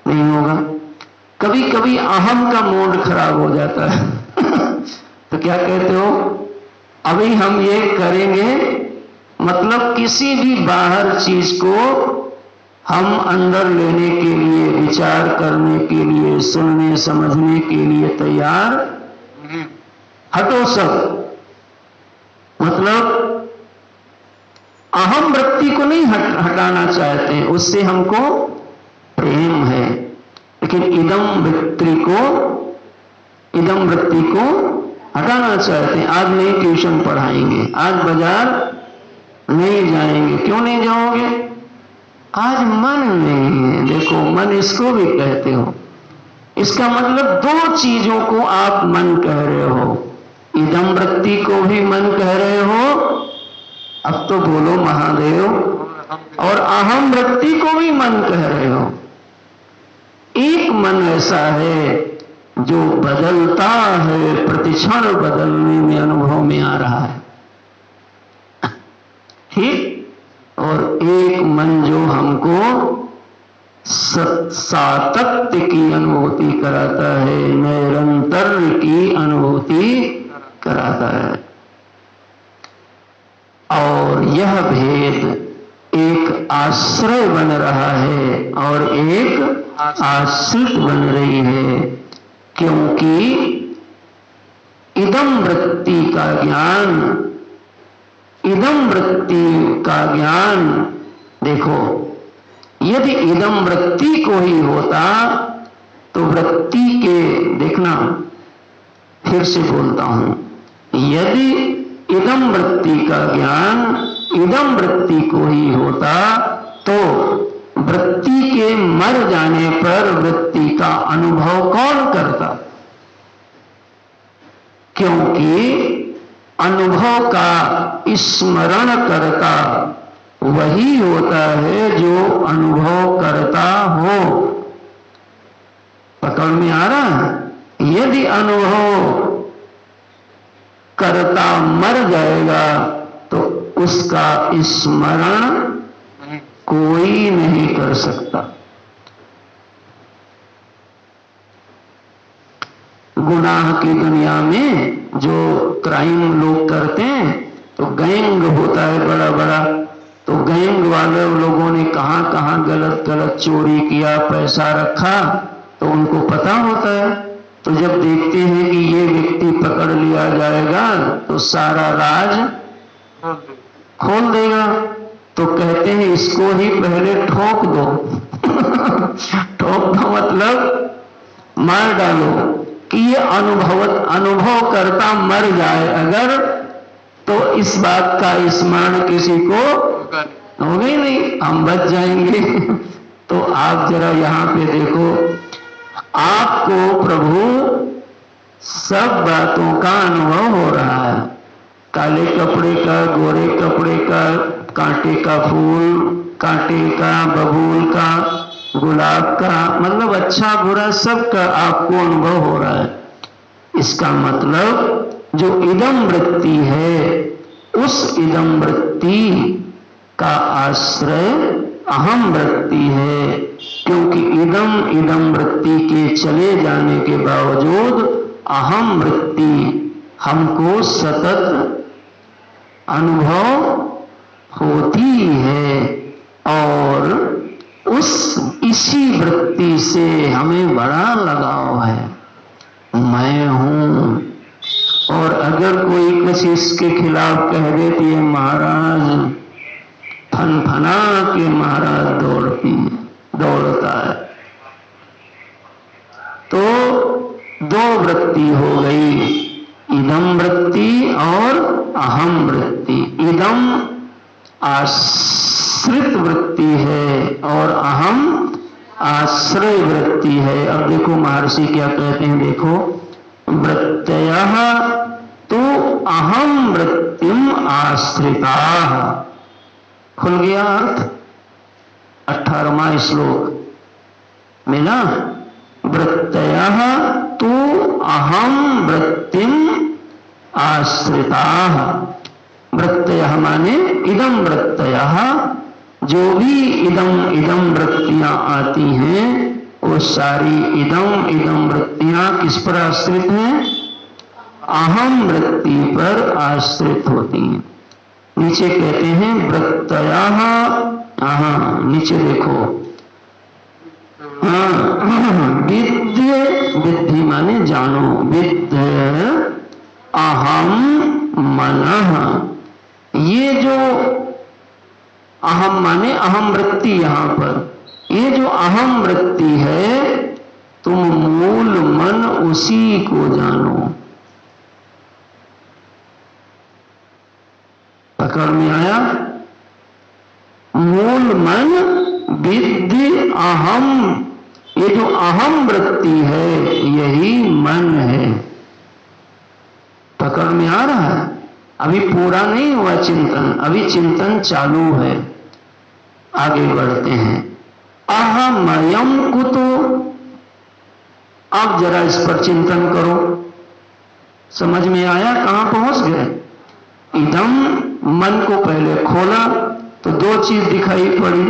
नहीं होगा। कभी कभी अहम का मूड खराब हो जाता है तो क्या कहते हो, अभी हम ये करेंगे, मतलब किसी भी बाहर चीज को हम अंदर लेने के लिए, विचार करने के लिए, सुनने समझने के लिए तैयार, हटो सब। मतलब अहम वृत्ति को नहीं हटाना चाहते हैं, उससे हमको प्रेम है, लेकिन इदम वृत्ति को हटाना चाहते हैं। आज नहीं ट्यूशन पढ़ाएंगे, आज बाजार नहीं जाएंगे। क्यों नहीं जाओगे? आज मन नहीं है। देखो, मन इसको भी कहते हो। इसका मतलब दो चीजों को आप मन कह रहे हो। इदम वृत्ति को भी मन कह रहे हो, अब तो बोलो महादेव, और अहम वृत्ति को भी मन कह रहे हो। एक मन ऐसा है जो बदलता है, प्रतिक्षण बदलने में अनुभव में आ रहा है, ठीक। और एक मन जो हमको सातत्य की अनुभूति कराता है, निरंतर की अनुभूति कराता है। और यह भेद एक आश्रय बन रहा है और एक आश्रित बन रही है, क्योंकि इदम वृत्ति का ज्ञान देखो, यदि इदम वृत्ति को ही होता तो वृत्ति के, देखना फिर से बोलता हूं, यदि इदम वृत्ति का ज्ञान इदम वृत्ति को ही होता तो वृत्ति के मर जाने पर वृत्ति का अनुभव कौन करता? क्योंकि अनुभव का स्मरण करता वही होता है जो अनुभव करता हो। पकड़ में आ रहा है? यदि अनुभव करता मर जाएगा तो उसका स्मरण कोई नहीं कर सकता। गुनाह की दुनिया में जो क्राइम लोग करते हैं तो गैंग होता है बड़ा बड़ा, तो गैंग वाले लोगों ने कहां कहां गलत गलत चोरी किया, पैसा रखा, तो उनको पता होता है। तो जब देखते हैं कि ये व्यक्ति पकड़ लिया जाएगा तो सारा राज खोल देगा, तो कहते हैं इसको ही पहले ठोक दो। ठोक दो मतलब मार डालो कि ये अनुभव करता मर जाए अगर, तो इस बात का स्मरण किसी को होगा ही नहीं, हम बच जाएंगे। तो आप जरा यहां पे देखो, आपको प्रभु सब बातों का अनुभव हो रहा है। काले कपड़े का, गोरे कपड़े का, कांटे का फूल, कांटे का, बबूल का, गुलाब का, मतलब अच्छा बुरा सबका आपको अनुभव हो रहा है। इसका मतलब जो इदम वृत्ति है, उस इदम वृत्ति का आश्रय अहम वृत्ति है, क्योंकि इदम वृत्ति के चले जाने के बावजूद अहम वृत्ति हमको सतत अनुभव होती है, और इसी वृत्ति से हमें बड़ा लगाव है। मैं हूं, और अगर कोई किसी इसके खिलाफ कह देती है महाराज, फनफना के महाराज दौड़ता है। तो दो वृत्ति हो गई, इदम वृत्ति और अहम वृत्ति। इदम आश्रित वृत्ति है और अहम आश्रय वृत्ति है। अब देखो महर्षि क्या कहते हैं, देखो, वृत्तयः तो अहम वृत्तिम आश्रिताः। खुल गया अर्थ? 18वां श्लोक मिला। वृत्तयः तो अहम वृत्तिम आश्रिताः। वृत्तयः माने इदम वृत्तयः, जो भी इदम वृत्तियां आती हैं वो सारी इदम वृत्तियां किस पर आश्रित हैं? अहम वृत्ति पर आश्रित होती हैं। नीचे कहते हैं वृत्तयः, नीचे देखो, विद्धि माने जानो, विद्य अहम मनः। ये जो अहम माने अहम वृत्ति, यहां पर ये जो अहम वृत्ति है, तुम मूल मन उसी को जानो। पकड़ में आया? मूल मन विद्धि अहम, ये जो अहम वृत्ति है यही मन है। पकड़ में आ रहा है? अभी पूरा नहीं हुआ चिंतन, अभी चिंतन चालू है। आगे बढ़ते हैं। अहमयम कुतो, अब जरा इस पर चिंतन करो। समझ में आया? कहां पहुंच गए? इदम, मन को पहले खोला तो दो चीज दिखाई पड़ी,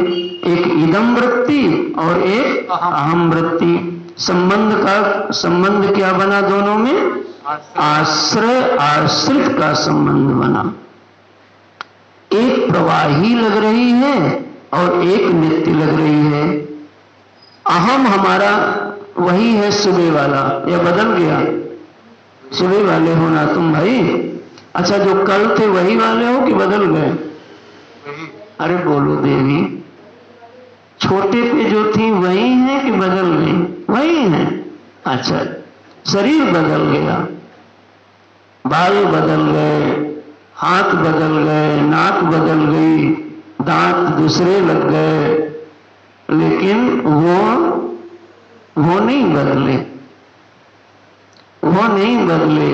एक इदम वृत्ति और एक अहम वृत्ति। संबंध क्या बना दोनों में? आश्रय आश्रित का संबंध बना। एक प्रवाही लग रही है और एक नित्य लग रही है। अहम हमारा वही है सुबह वाला, या बदल गया? सुबह वाले हो ना तुम भाई? अच्छा, जो कल थे वही वाले हो कि बदल गए? अरे बोलो देवी, छोटे पे जो थी वही है कि बदल गई? वही है। अच्छा, शरीर बदल गया, बाल बदल गए, हाथ बदल गए, नाक बदल गई, दांत दूसरे लग गए, लेकिन वो नहीं बदले, वो नहीं बदले।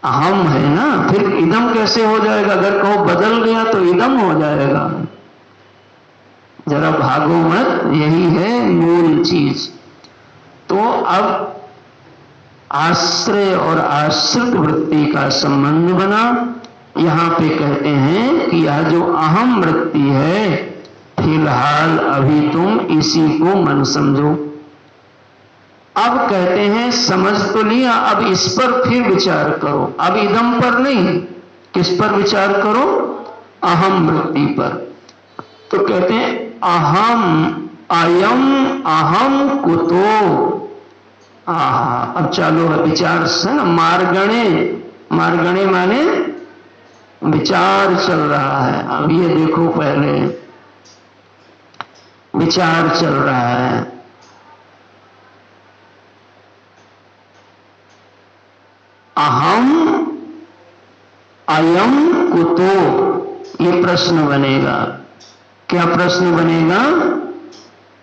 अहम है ना, फिर इदम कैसे हो जाएगा? अगर कहो बदल गया तो इदम हो जाएगा। जरा भागो मत, यही है मूल चीज। तो अब आश्रय और आश्रित वृत्ति का संबंध बना। यहां पे कहते हैं कि यह जो अहम वृत्ति है, फिलहाल अभी तुम इसी को मन समझो। अब कहते हैं समझ तो लिया, अब इस पर फिर विचार करो। अब इदम पर नहीं, किस पर विचार करो? अहम वृत्ति पर। तो कहते हैं अहम अयम अहम कुतो। अब चालू है विचार से ना, मार्गणे। मार्गणे माने विचार चल रहा है। अब ये देखो, पहले विचार चल रहा है। अहम अयम कुतो, ये प्रश्न बनेगा। क्या प्रश्न बनेगा?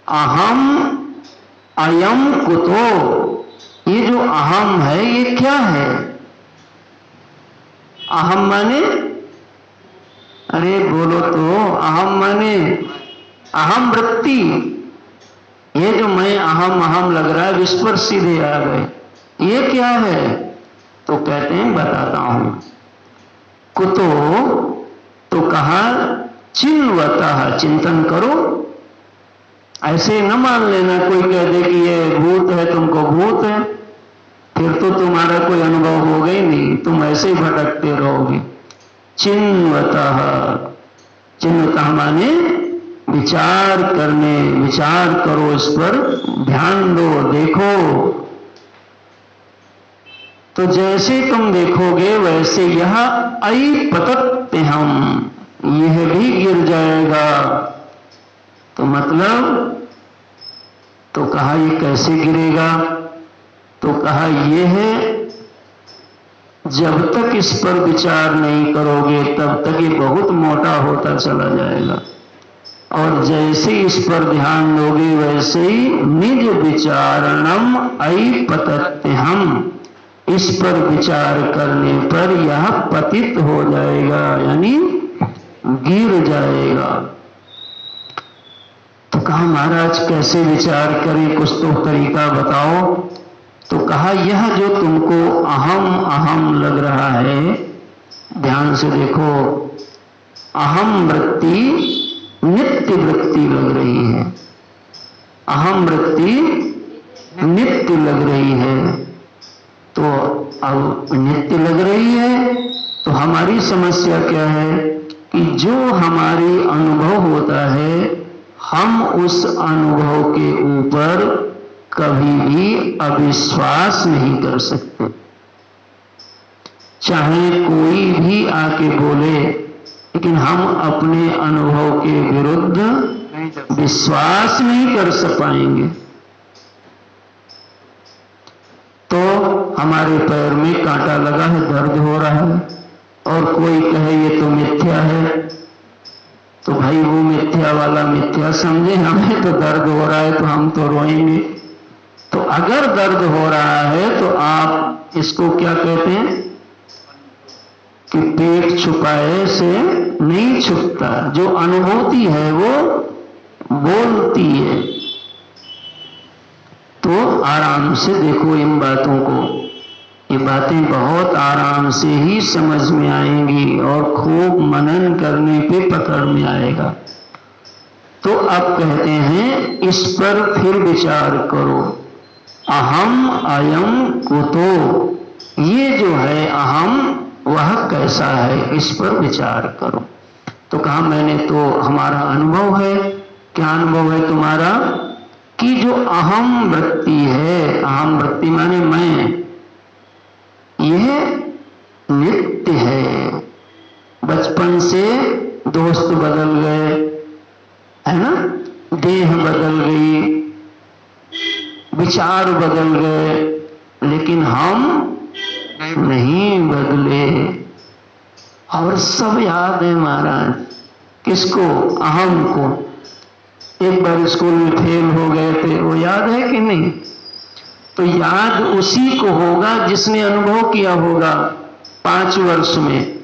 अहम अयम कुतो, ये जो अहम है ये क्या है? अहम माने, अरे बोलो तो, अहम माने अहम वृत्ति। ये जो मैं अहम अहम लग रहा है, इस पर सीधे आ गए। ये क्या है? तो कहते हैं बताता हूं। कुतो तो कहा चिन्वतः, चिंतन करो। ऐसे न मान लेना कोई कह दे कि ये भूत है, तुमको भूत है, फिर तो तुम्हारा कोई अनुभव होगा ही नहीं, तुम ऐसे ही भटकते रहोगे। चिन्वतः, चिन्वतः माने विचार करने, विचार करो, इस पर ध्यान दो, देखो। तो जैसे तुम देखोगे वैसे यह ऐपतत्यहम्, यह भी गिर जाएगा। तो मतलब, तो कहा ये कैसे गिरेगा? तो कहा यह है, जब तक इस पर विचार नहीं करोगे तब तक ये बहुत मोटा होता चला जाएगा, और जैसे इस पर ध्यान दोगे वैसे ही निज विचारणम ऐपतत्यहम्, इस पर विचार करने पर यह पतित हो जाएगा, यानी गिर जाएगा। तो कहा महाराज कैसे विचार करें, कुछ तो तरीका बताओ। तो कहा यह जो तुमको अहम अहम लग रहा है, ध्यान से देखो, अहम वृत्ति नित्य वृत्ति लग रही है। अहम वृत्ति नित्य लग रही है। तो अब नित्य लग रही है तो हमारी समस्या क्या है कि जो हमारी अनुभव होता है, हम उस अनुभव के ऊपर कभी भी अविश्वास नहीं कर सकते। चाहे कोई भी आके बोले, लेकिन हम अपने अनुभव के विरुद्ध विश्वास नहीं कर पाएंगे। तो हमारे पैर में कांटा लगा है, दर्द हो रहा है, और कोई कहे ये तो मिथ्या है, तो भाई वो मिथ्या वाला मिथ्या समझे, हमें तो दर्द हो रहा है तो हम तो रोएंगे। तो अगर दर्द हो रहा है तो आप इसको क्या कहते हैं कि पेट छुपाए से नहीं छुपता, जो अनुभूति है वो बोलती है। तो आराम से देखो इन बातों को, ये बातें बहुत आराम से ही समझ में आएंगी और खूब मनन करने पे पकड़ में आएगा। तो अब कहते हैं इस पर फिर विचार करो। अहम अयम कुतो, ये जो है अहम वह कैसा है, इस पर विचार करो। तो कहा मैंने तो, हमारा अनुभव है। क्या अनुभव है तुम्हारा? कि जो अहम वृत्ति है, अहम वृत्ति माने मैं, यह नित्य है। बचपन से दोस्त बदल गए, है ना, देह बदल गई, विचार बदल गए, लेकिन हम नहीं बदले। और सब याद है महाराज, किसको? अहम को। एक बार स्कूल में फेल हो गए थे, वो याद है कि नहीं? तो याद उसी को होगा जिसने अनुभव किया होगा। 5 वर्ष में,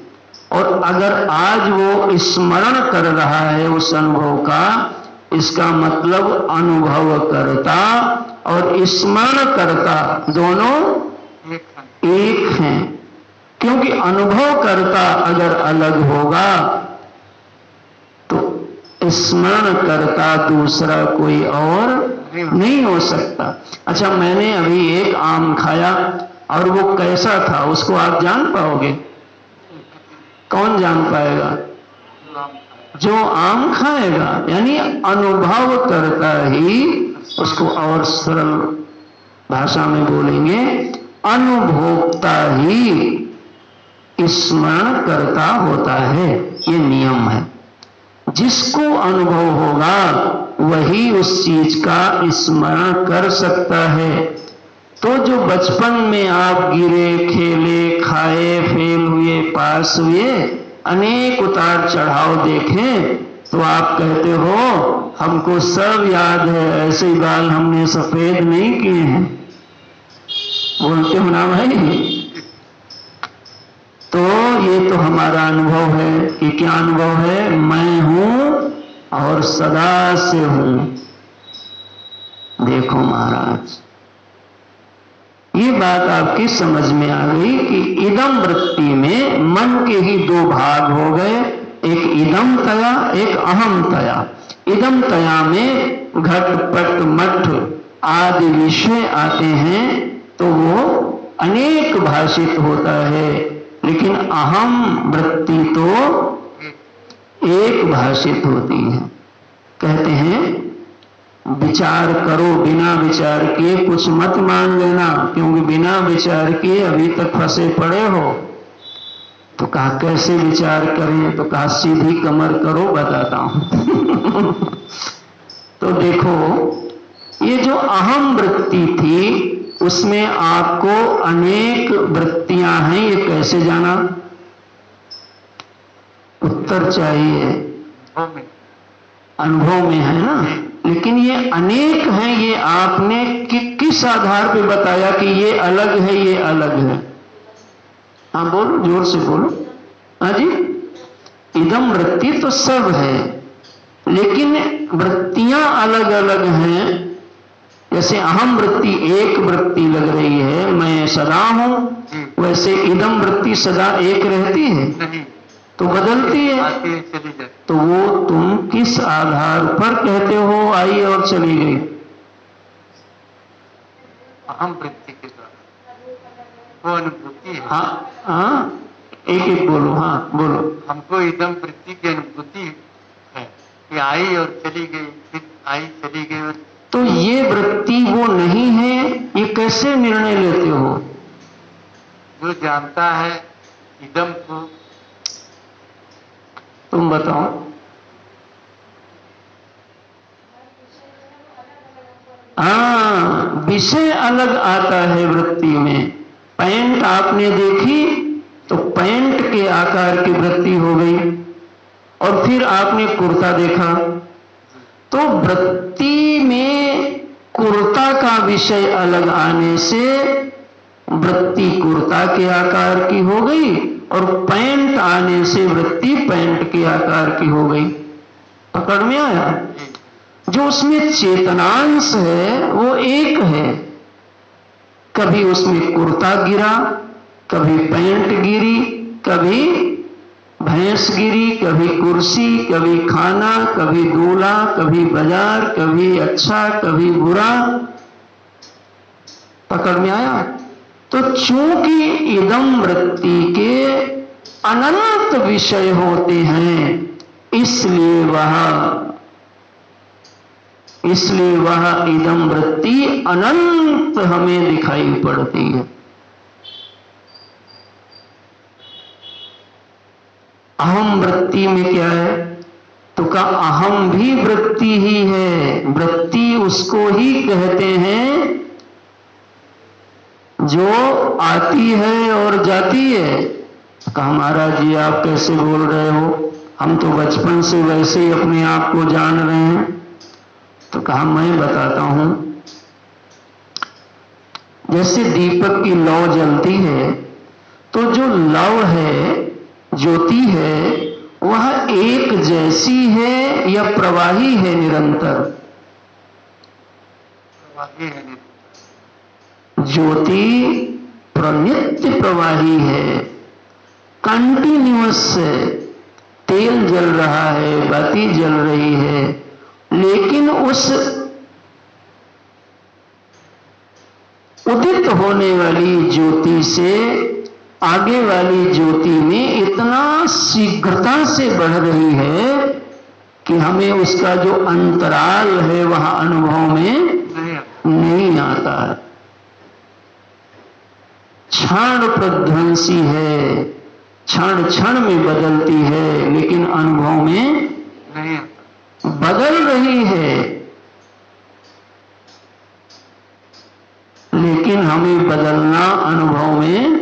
और अगर आज वो स्मरण कर रहा है उस अनुभव का, इसका मतलब अनुभव करता और स्मरण करता दोनों एक हैं। क्योंकि अनुभव करता अगर अलग होगा तो स्मरण करता दूसरा कोई और नहीं हो सकता। अच्छा, मैंने अभी एक आम खाया और वो कैसा था उसको आप जान पाओगे? कौन जान पाएगा? जो आम खाएगा। यानी अनुभव करता ही उसको, और सरल भाषा में बोलेंगे, अनुभोक्ता ही स्मरण करता होता है। ये नियम है। जिसको अनुभव होगा वही उस चीज का स्मरण कर सकता है। तो जो बचपन में आप गिरे, खेले, खाए, फेल हुए, पास हुए, अनेक उतार चढ़ाव देखें, तो आप कहते हो हमको सब याद है, ऐसे ही बाल हमने सफेद नहीं किए हैं। बोलते हो ना भाई? तो ये तो हमारा अनुभव है कि क्या अनुभव है? मैं हूं और सदा से हूं। देखो महाराज, ये बात आपकी समझ में आ गई कि इदम वृत्ति में मन के ही 2 भाग हो गए, एक इदम तया, एक अहम तया। इदम तया में घट पट मठ आदि विषय आते हैं तो वो अनेक भाषित होता है, लेकिन अहम वृत्ति तो एक भाषित होती है। कहते हैं विचार करो, बिना विचार किए कुछ मत मान लेना, क्योंकि बिना विचार किए अभी तक फंसे पड़े हो। तो कहा कैसे विचार करें? तो कहा सीधी कमर करो, बताता हूं। तो देखो, ये जो अहम वृत्ति थी उसमें आपको अनेक वृत्तियां हैं, ये कैसे जाना? उत्तर चाहिए। अनुभव में है ना, लेकिन ये अनेक हैं, ये आपने किस आधार पे बताया कि ये अलग है, ये अलग है? हाँ बोलो, जोर से बोलो। हाँ जी, इदम वृत्ति तो सब है, लेकिन वृत्तियां अलग अलग हैं। जैसे अहम वृत्ति एक वृत्ति लग रही है, मैं सदा हूं, वैसे इदम वृत्ति सदा एक रहती है? तो बदलती है। तो वो तुम किस आधार पर कहते हो आई और चली गई? अहम वृत्ति के द्वारा वो अनुभूति है। हाँ हाँ, एक एक बोलो। हाँ बोलो। हमको इदम वृत्ति की अनुभूति है कि आई और चली गई, फिर आई चली गई। और तो ये वृत्ति वो नहीं है, ये कैसे निर्णय लेते हो? जो जानता है इदम को। तुम बताओ। हाँ, विषय अलग आता है वृत्ति में। पैंट आपने देखी तो पैंट के आकार की वृत्ति हो गई, और फिर आपने कुर्ता देखा तो वृत्ति में कुर्ता का विषय अलग आने से वृत्ति कुर्ता के आकार की हो गई, और पैंट आने से वृत्ति पैंट के आकार की हो गई। पकड़ में आया? जो उसमें चेतनांश है वो एक है। कभी उसमें कुर्ता गिरा, कभी पैंट गिरी, कभी भैंस गिरी, कभी कुर्सी, कभी खाना, कभी दूल्हा, कभी बाजार, कभी अच्छा, कभी बुरा। पकड़ में आया? तो चूंकि इदम वृत्ति के अनंत विषय होते हैं, इसलिए वह इदम वृत्ति अनंत हमें दिखाई पड़ती है। अहम वृत्ति में क्या है? तो का अहम भी वृत्ति ही है। वृत्ति उसको ही कहते हैं जो आती है और जाती है। कहा महाराज जी आप कैसे बोल रहे हो, हम तो बचपन से वैसे ही अपने आप को जान रहे हैं। तो कहा मैं बताता हूं, जैसे दीपक की लौ जलती है तो जो लव है, ज्योति है, वह एक जैसी है या प्रवाही है निरंतर? प्रवाही है निरंतर। ज्योति नित्य प्रवाही है, कंटिन्यूअस है। तेल जल रहा है, बाती जल रही है, लेकिन उस उदित होने वाली ज्योति से आगे वाली ज्योति में इतना शीघ्रता से बढ़ रही है कि हमें उसका जो अंतराल है वह अनुभव में नहीं आता है। क्षण प्रध्वंसी है, क्षण क्षण में बदलती है, लेकिन अनुभव में नहीं बदल रही है, लेकिन हमें बदलना अनुभव में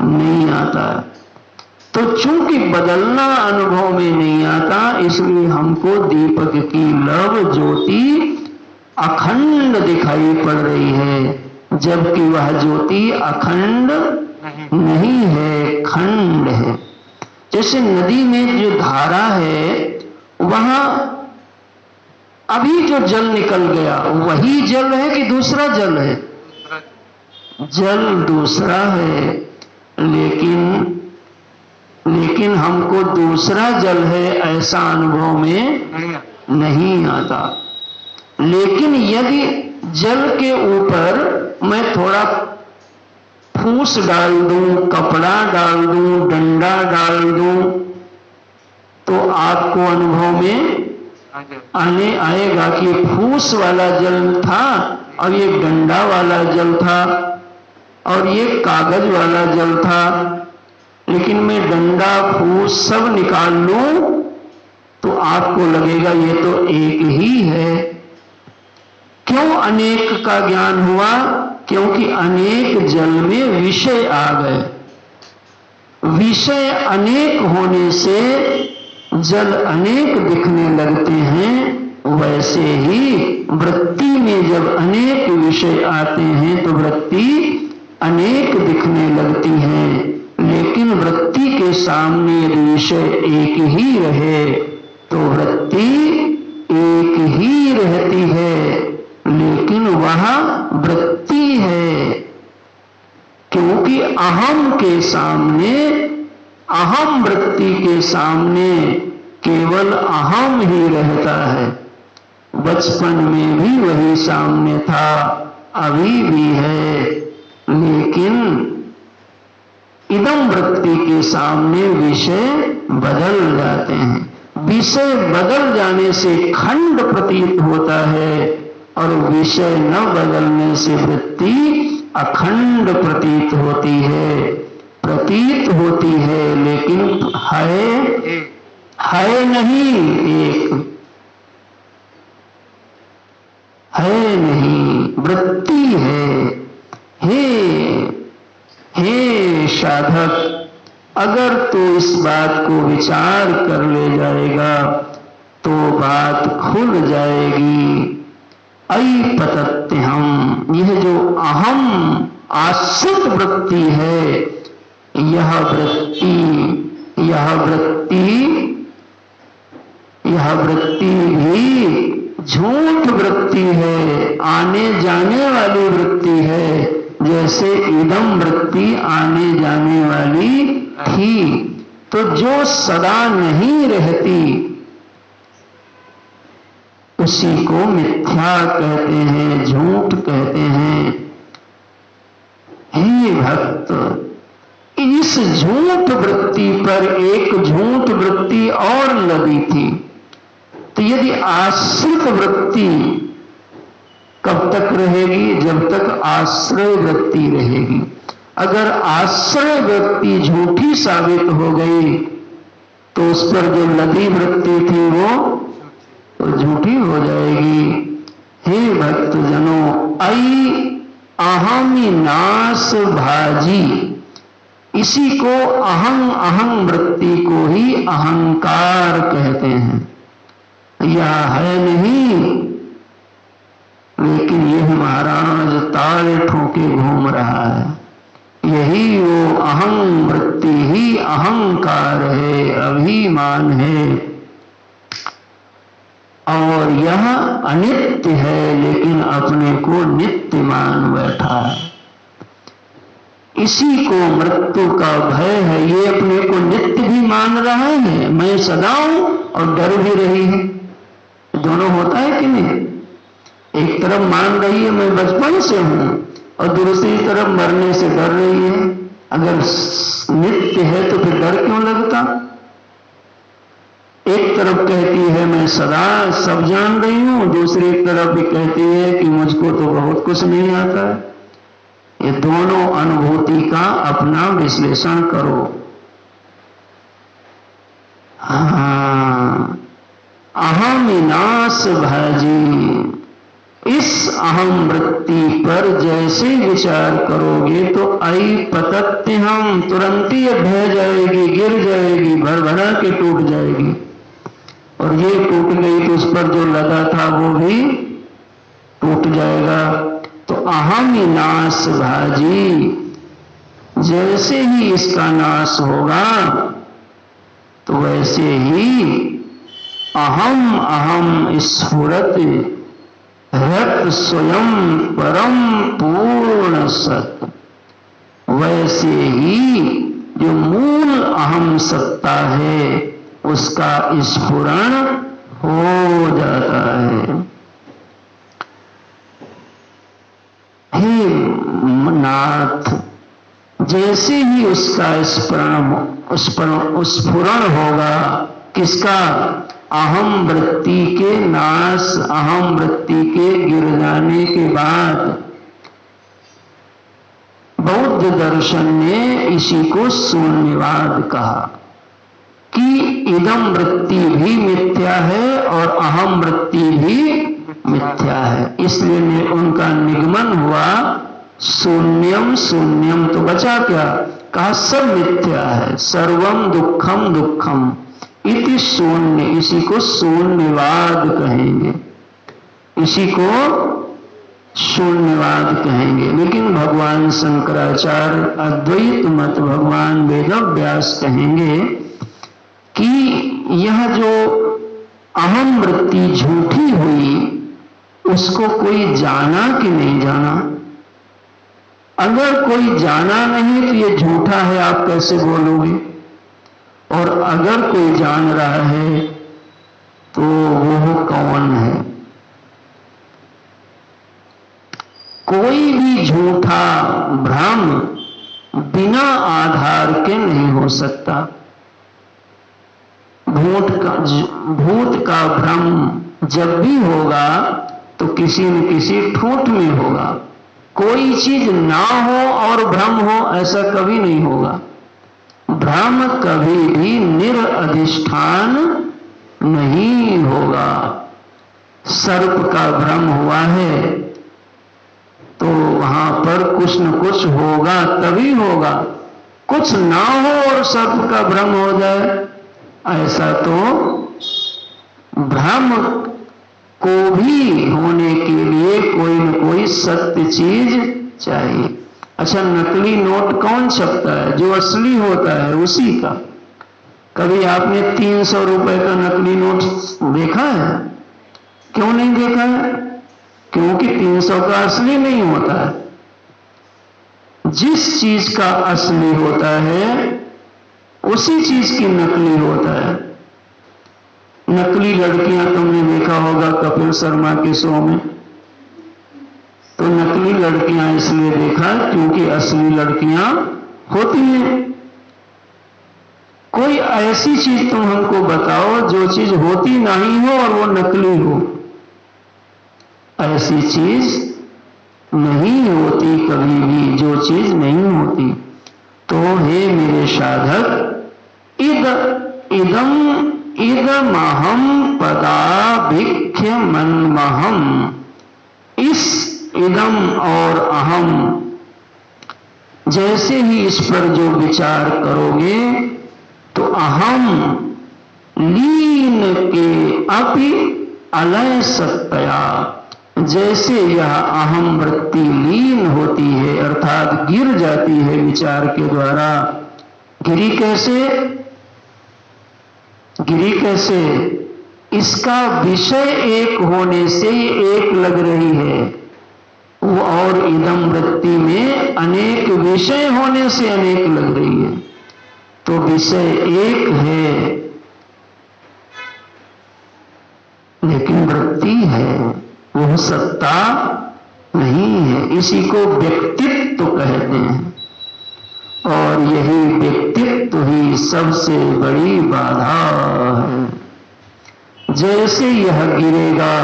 नहीं आता। तो चूंकि बदलना अनुभव में नहीं आता, इसलिए हमको दीपक की लव ज्योति अखंड दिखाई पड़ रही है, जबकि वह ज्योति अखंड नहीं है, खंड है। जैसे नदी में जो धारा है, वहां अभी जो जल निकल गया वही जल है कि दूसरा जल है? जल दूसरा है, लेकिन हमको दूसरा जल है ऐसा अनुभव में नहीं आता। लेकिन यदि जल के ऊपर मैं थोड़ा फूस डाल दूं, कपड़ा डाल दूं, डंडा डाल दूं, तो आपको अनुभव में आने आएगा कि फूस वाला जल था और ये डंडा वाला जल था और ये कागज वाला जल था। लेकिन मैं डंडा फूस सब निकाल लूं तो आपको लगेगा ये तो एक ही है। क्यों अनेक का ज्ञान हुआ? क्योंकि अनेक जल में विषय आ गए। विषय अनेक होने से जल अनेक दिखने लगते हैं। वैसे ही वृत्ति में जब अनेक विषय आते हैं तो वृत्ति अनेक दिखने लगती है। लेकिन वृत्ति के सामने यदि विषय एक ही रहे तो वृत्ति एक ही रहती है, लेकिन वह वृत्ति है। क्योंकि अहम के सामने, अहम वृत्ति के सामने केवल अहम ही रहता है। बचपन में भी वही सामने था, अभी भी है, लेकिन इदम वृत्ति के सामने विषय बदल जाते हैं। विषय बदल जाने से खंड प्रतीत होता है और विषय न बदलने से वृत्ति अखंड प्रतीत होती है। प्रतीत होती है लेकिन है नहीं, एक है नहीं, वृत्ति है। हे साधक, अगर तू इस बात को विचार कर ले जाएगा तो बात खुल जाएगी। ऐ पतत्यहम, यह जो अहम आश्रित वृत्ति है, यह वृत्ति भी झूठ वृत्ति है, आने जाने वाली वृत्ति है। जैसे इदम वृत्ति आने जाने वाली थी, तो जो सदा नहीं रहती उसी को मिथ्या कहते हैं, झूठ कहते हैं। हे भक्त, इस झूठ वृत्ति पर एक झूठ वृत्ति और लगी थी। तो यदि आश्रित वृत्ति कब तक रहेगी? जब तक आश्रय वृत्ति रहेगी। अगर आश्रय वृत्ति झूठी साबित हो गई तो उस पर जो लदी वृत्ति थी वो तो झूठी हो जाएगी। हे भक्त जनों, ऐ अहमि नाश भाजी, इसी को अहं वृत्ति को ही अहंकार कहते हैं। यह है नहीं, लेकिन यह महाराज ताल ठोके घूम रहा है। यही वो अहं वृत्ति ही अहंकार है, अभिमान है। और यह अनित्य है, लेकिन अपने को नित्य मान बैठा है। इसी को मृत्यु का भय है। ये अपने को नित्य भी मान रहा है, मैं सदा हूं, और डर भी रही है। दोनों होता है कि नहीं? एक तरफ मान रही है मैं बचपन से हूं, और दूसरी तरफ मरने से डर रही है। अगर नित्य है तो फिर डर क्यों लगता? एक तरफ कहती है मैं सदा सब जान रही हूं, दूसरी तरफ भी कहती है कि मुझको तो बहुत कुछ नहीं आता है। ये दोनों अनुभूति का अपना विश्लेषण करो। हाँ, अहम विनाश भाजी, इस अहम वृत्ति पर जैसे विचार करोगे तो आई पतत्य हम, तुरंत ही ढह जाएगी, गिर जाएगी, भरभरा के टूट जाएगी। और ये टूट गई तो उस पर जो लगा था वो भी टूट जाएगा। तो अहम नाश भाजी, जैसे ही इसका नाश होगा तो वैसे ही अहम अहम स्फुरत रत स्वयं परम पूर्ण सत, वैसे ही जो मूल अहम सत्ता है उसका स्फुरण हो जाता है। हे नाथ, जैसे ही उसका स्फुरण होगा, किसका? अहम वृत्ति के नाश, अहम वृत्ति के गिर जाने के बाद बौद्ध दर्शन ने इसी को शून्यवाद कहा कि इदम वृत्ति भी मिथ्या है और अहम वृत्ति भी मिथ्या है। इसलिए उनका निगमन हुआ शून्यम शून्यम। तो बचा क्या? कहा सब मिथ्या है, सर्वम दुखम दुखम इति शून्य। इसी को शून्यवाद कहेंगे, इसी को शून्यवाद कहेंगे। लेकिन भगवान शंकराचार्य अद्वैत मत भगवान वेदव्यास कहेंगे कि यह जो अहम वृत्ति झूठी हुई, उसको कोई जाना कि नहीं जाना? अगर कोई जाना नहीं तो ये झूठा है, आप कैसे बोलोगे? और अगर कोई जान रहा है तो वो कौन है? कोई भी झूठा भ्रम बिना आधार के नहीं हो सकता। भूत का भ्रम जब भी होगा तो किसी न किसी ठूठ में होगा। कोई चीज ना हो और भ्रम हो, ऐसा कभी नहीं होगा। भ्रम कभी भी निरअधिष्ठान नहीं होगा। सर्प का भ्रम हुआ है तो वहां पर कुछ न कुछ होगा, तभी होगा। कुछ ना हो और सर्प का भ्रम हो जाए, ऐसा तो भ्रम को भी होने के लिए कोई न कोई सत्य चीज चाहिए। अच्छा, नकली नोट कौन छपता है? जो असली होता है उसी का। कभी आपने 300 रुपए का नकली नोट देखा है? क्यों नहीं देखा है? क्योंकि 300 का असली नहीं होता है। जिस चीज का असली होता है उसी चीज की नकली होता है। नकली लड़कियां तुमने देखा होगा कपिल शर्मा के शो में। तो नकली लड़कियां इसलिए देखा क्योंकि असली लड़कियां होती हैं। कोई ऐसी चीज तुम हमको बताओ जो चीज होती नहीं हो और वो नकली हो। ऐसी चीज नहीं होती कभी भी, जो चीज नहीं होती। तो हे मेरे साधक, इदमहम पदाभिख्य मनमहम, इस इदम और अहम जैसे ही इस पर जो विचार करोगे तो अहम लीन के अपि अलय सत्तया, जैसे यह अहम वृत्ति लीन होती है अर्थात गिर जाती है विचार के द्वारा। गिरी कैसे? गिरी कैसे? इसका विषय एक होने से एक लग रही है, वो और इदम वृत्ति में अनेक विषय होने से अनेक लग रही है। तो विषय एक है लेकिन वृत्ति है, वह सत्ता नहीं है। इसी को व्यक्तित्व कहते हैं और यही व्यक्तित्व ही सबसे बड़ी बाधा है। जैसे यह गिरेगा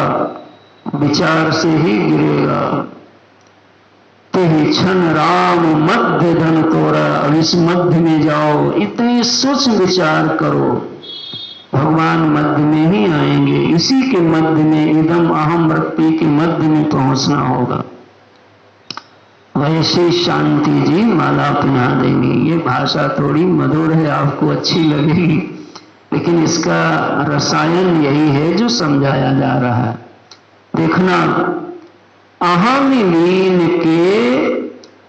विचार से ही गिरेगा। ते क्षण राम मध्य धन तोरा, अब इस मध्य में जाओ, इतनी सूक्ष्म विचार करो, भगवान मध्य में ही आएंगे। इसी के मध्य में इदम अहम वृत्ति के मध्य में पहुंचना होगा। वैसे शांति जी माला पहना देंगी। ये भाषा थोड़ी मधुर है, आपको अच्छी लगेगी, लेकिन इसका रसायन यही है जो समझाया जा रहा है। देखना, अहम लीन के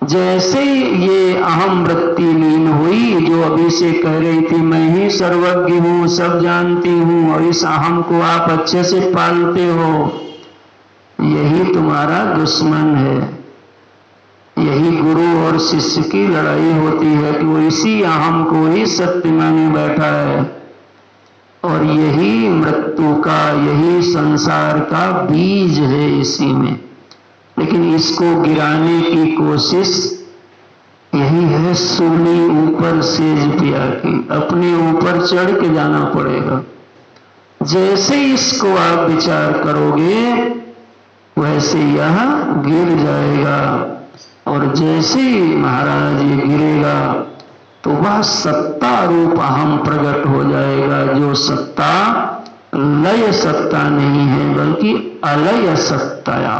जैसे ये अहम वृत्ति लीन हुई, जो अभी से कह रही थी मैं ही सर्वज्ञ हूं, सब जानती हूं, और इस अहम को आप अच्छे से पालते हो, यही तुम्हारा दुश्मन है। यही गुरु और शिष्य की लड़ाई होती है कि वो इसी अहम को ही सत्य माने बैठा है, और यही मृत्यु का, यही संसार का बीज है इसी में। लेकिन इसको गिराने की कोशिश यही है, सूली ऊपर सेज पिया की, अपने ऊपर चढ़ के जाना पड़ेगा। जैसे इसको आप विचार करोगे वैसे यह गिर जाएगा, और जैसे ही महाराज ये गिरेगा तो वह सत्ता रूप अहम प्रकट हो जाएगा, जो सत्ता लय सत्ता नहीं है बल्कि अलय सत्ताया।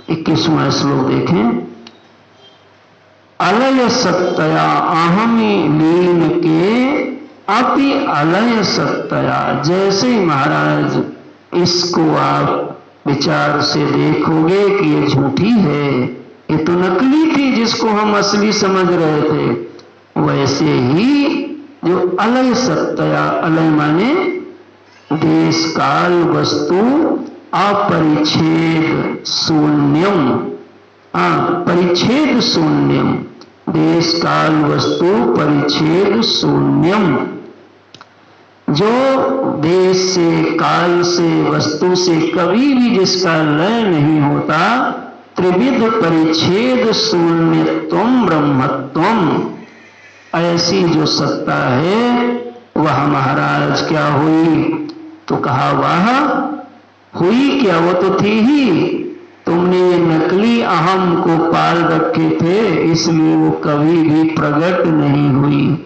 21वां श्लोक देखें। अलय सत्तया अहमि लीन के अपि अलय सत्तया। जैसे ही महाराज इसको आप विचार से देखोगे कि ये झूठी है, ये तो नकली थी जिसको हम असली समझ रहे थे, वैसे ही जो अलय सत्तया, अलय माने देश काल वस्तु अपरिच्छेद शून्यम, परिच्छेद शून्यम, देश काल वस्तु परिच्छेद शून्यम। जो देश से, काल से, वस्तु से कभी भी जिसका लय नहीं होता, त्रिविध परिच्छेद शून्यत्वम ब्रह्मत्वम, ऐसी जो सत्ता है वह महाराज क्या हुई? तो कहा वह हुई क्या, वो तो थी ही, तुमने ये नकली अहम को पाल रखे थे, इसलिए वो कभी भी प्रकट नहीं हुई,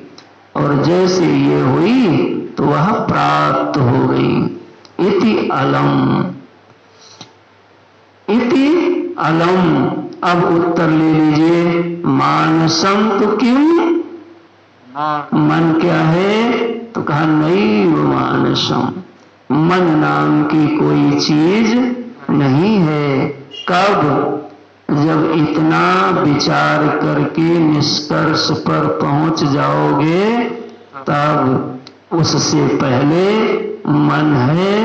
और जैसे ये हुई तो वह प्राप्त हो गई। इति अलम, इति अलम। अब उत्तर ले लीजिए। मानसम तो क्यों? मन क्या है? तो कहा नैव मानसम, मन नाम की कोई चीज नहीं है। कब? जब इतना विचार करके निष्कर्ष पर पहुंच जाओगे तब। उससे पहले मन है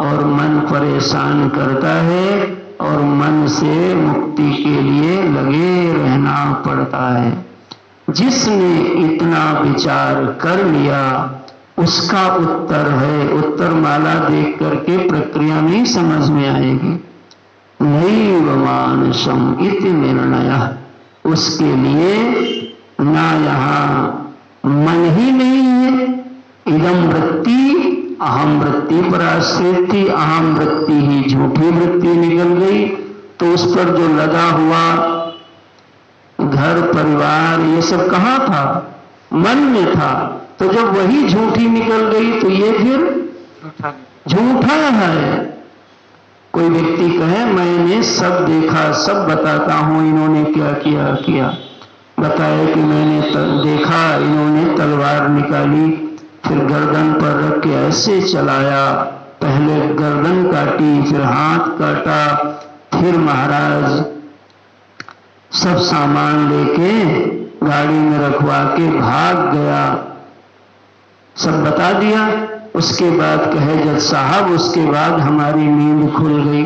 और मन परेशान करता है, और मन से मुक्ति के लिए लगे रहना पड़ता है। जिसने इतना विचार कर लिया उसका उत्तर है। उत्तर माला देख करके प्रक्रिया नहीं समझ में आएगी। नैव मानसम इति निर्णय। उसके लिए ना यहाँ मन ही नहीं है, इदम वृत्ति अहम वृत्ति पर आश्रित थी, अहम वृत्ति ही झूठी वृत्ति निकल गई, तो उस पर जो लगा हुआ घर परिवार ये सब कहाँ था? मन में था। तो जब वही झूठी निकल गई तो ये फिर झूठा है। कोई व्यक्ति कहे मैंने सब देखा, सब बताता हूं इन्होंने क्या किया, बताया कि मैंने देखा इन्होंने तलवार निकाली, फिर गर्दन पर रख के ऐसे चलाया, पहले गर्दन काटी, फिर हाथ काटा, फिर महाराज सब सामान लेके गाड़ी में रखवा के भाग गया। सब बता दिया। उसके बाद कहे जज साहब उसके बाद हमारी नींद खुल गई।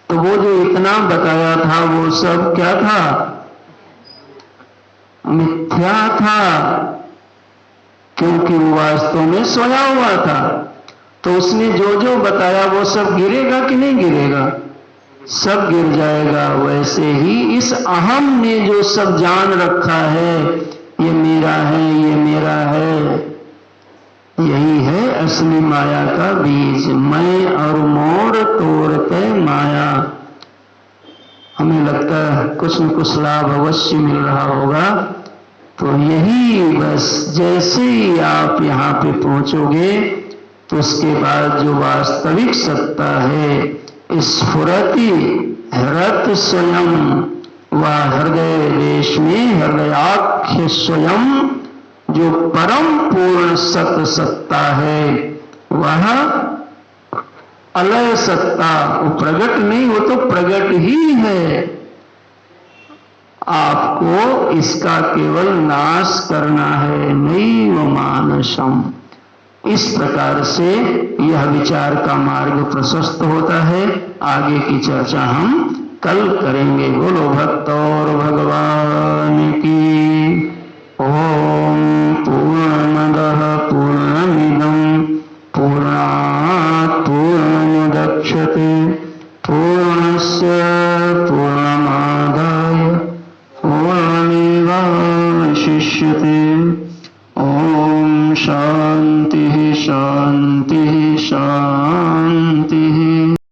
तो वो जो इतना बताया था वो सब क्या था? मिथ्या था, क्योंकि वो वास्तव में सोया हुआ था। तो उसने जो जो बताया वो सब गिरेगा कि नहीं गिरेगा? सब गिर जाएगा। वैसे ही इस अहम ने जो सब जान रखा है, ये मेरा है, ये मेरा है, यही है असली माया का बीज। मैं और मोर तोड़ते माया। हमें लगता है कुछ न कुछ लाभ अवश्य मिल रहा होगा, तो यही बस जैसे ही आप यहाँ पे पहुंचोगे तो उसके बाद जो वास्तविक सत्ता है, स्फुरति हृत स्वयं, वह हृदय देश में हृदयाख्य स्वयं जो परम पूर्ण सत सत्ता है, वह अलय सत्ता, वो प्रगट नहीं, वो तो प्रगट ही है। आपको इसका केवल नाश करना है, नैव मानसम। इस प्रकार से यह विचार का मार्ग प्रशस्त होता है। आगे की चर्चा हम कल करेंगे। बोलो भक्त और भगवान की। ओम पूर्णमदः पूर्णमिदं पूर्णात् पूर्णमुदच्यते पूर्णस्य पूर्णमादाय पूर्णमेवावशिष्यते। ओम शांति शांति शांति।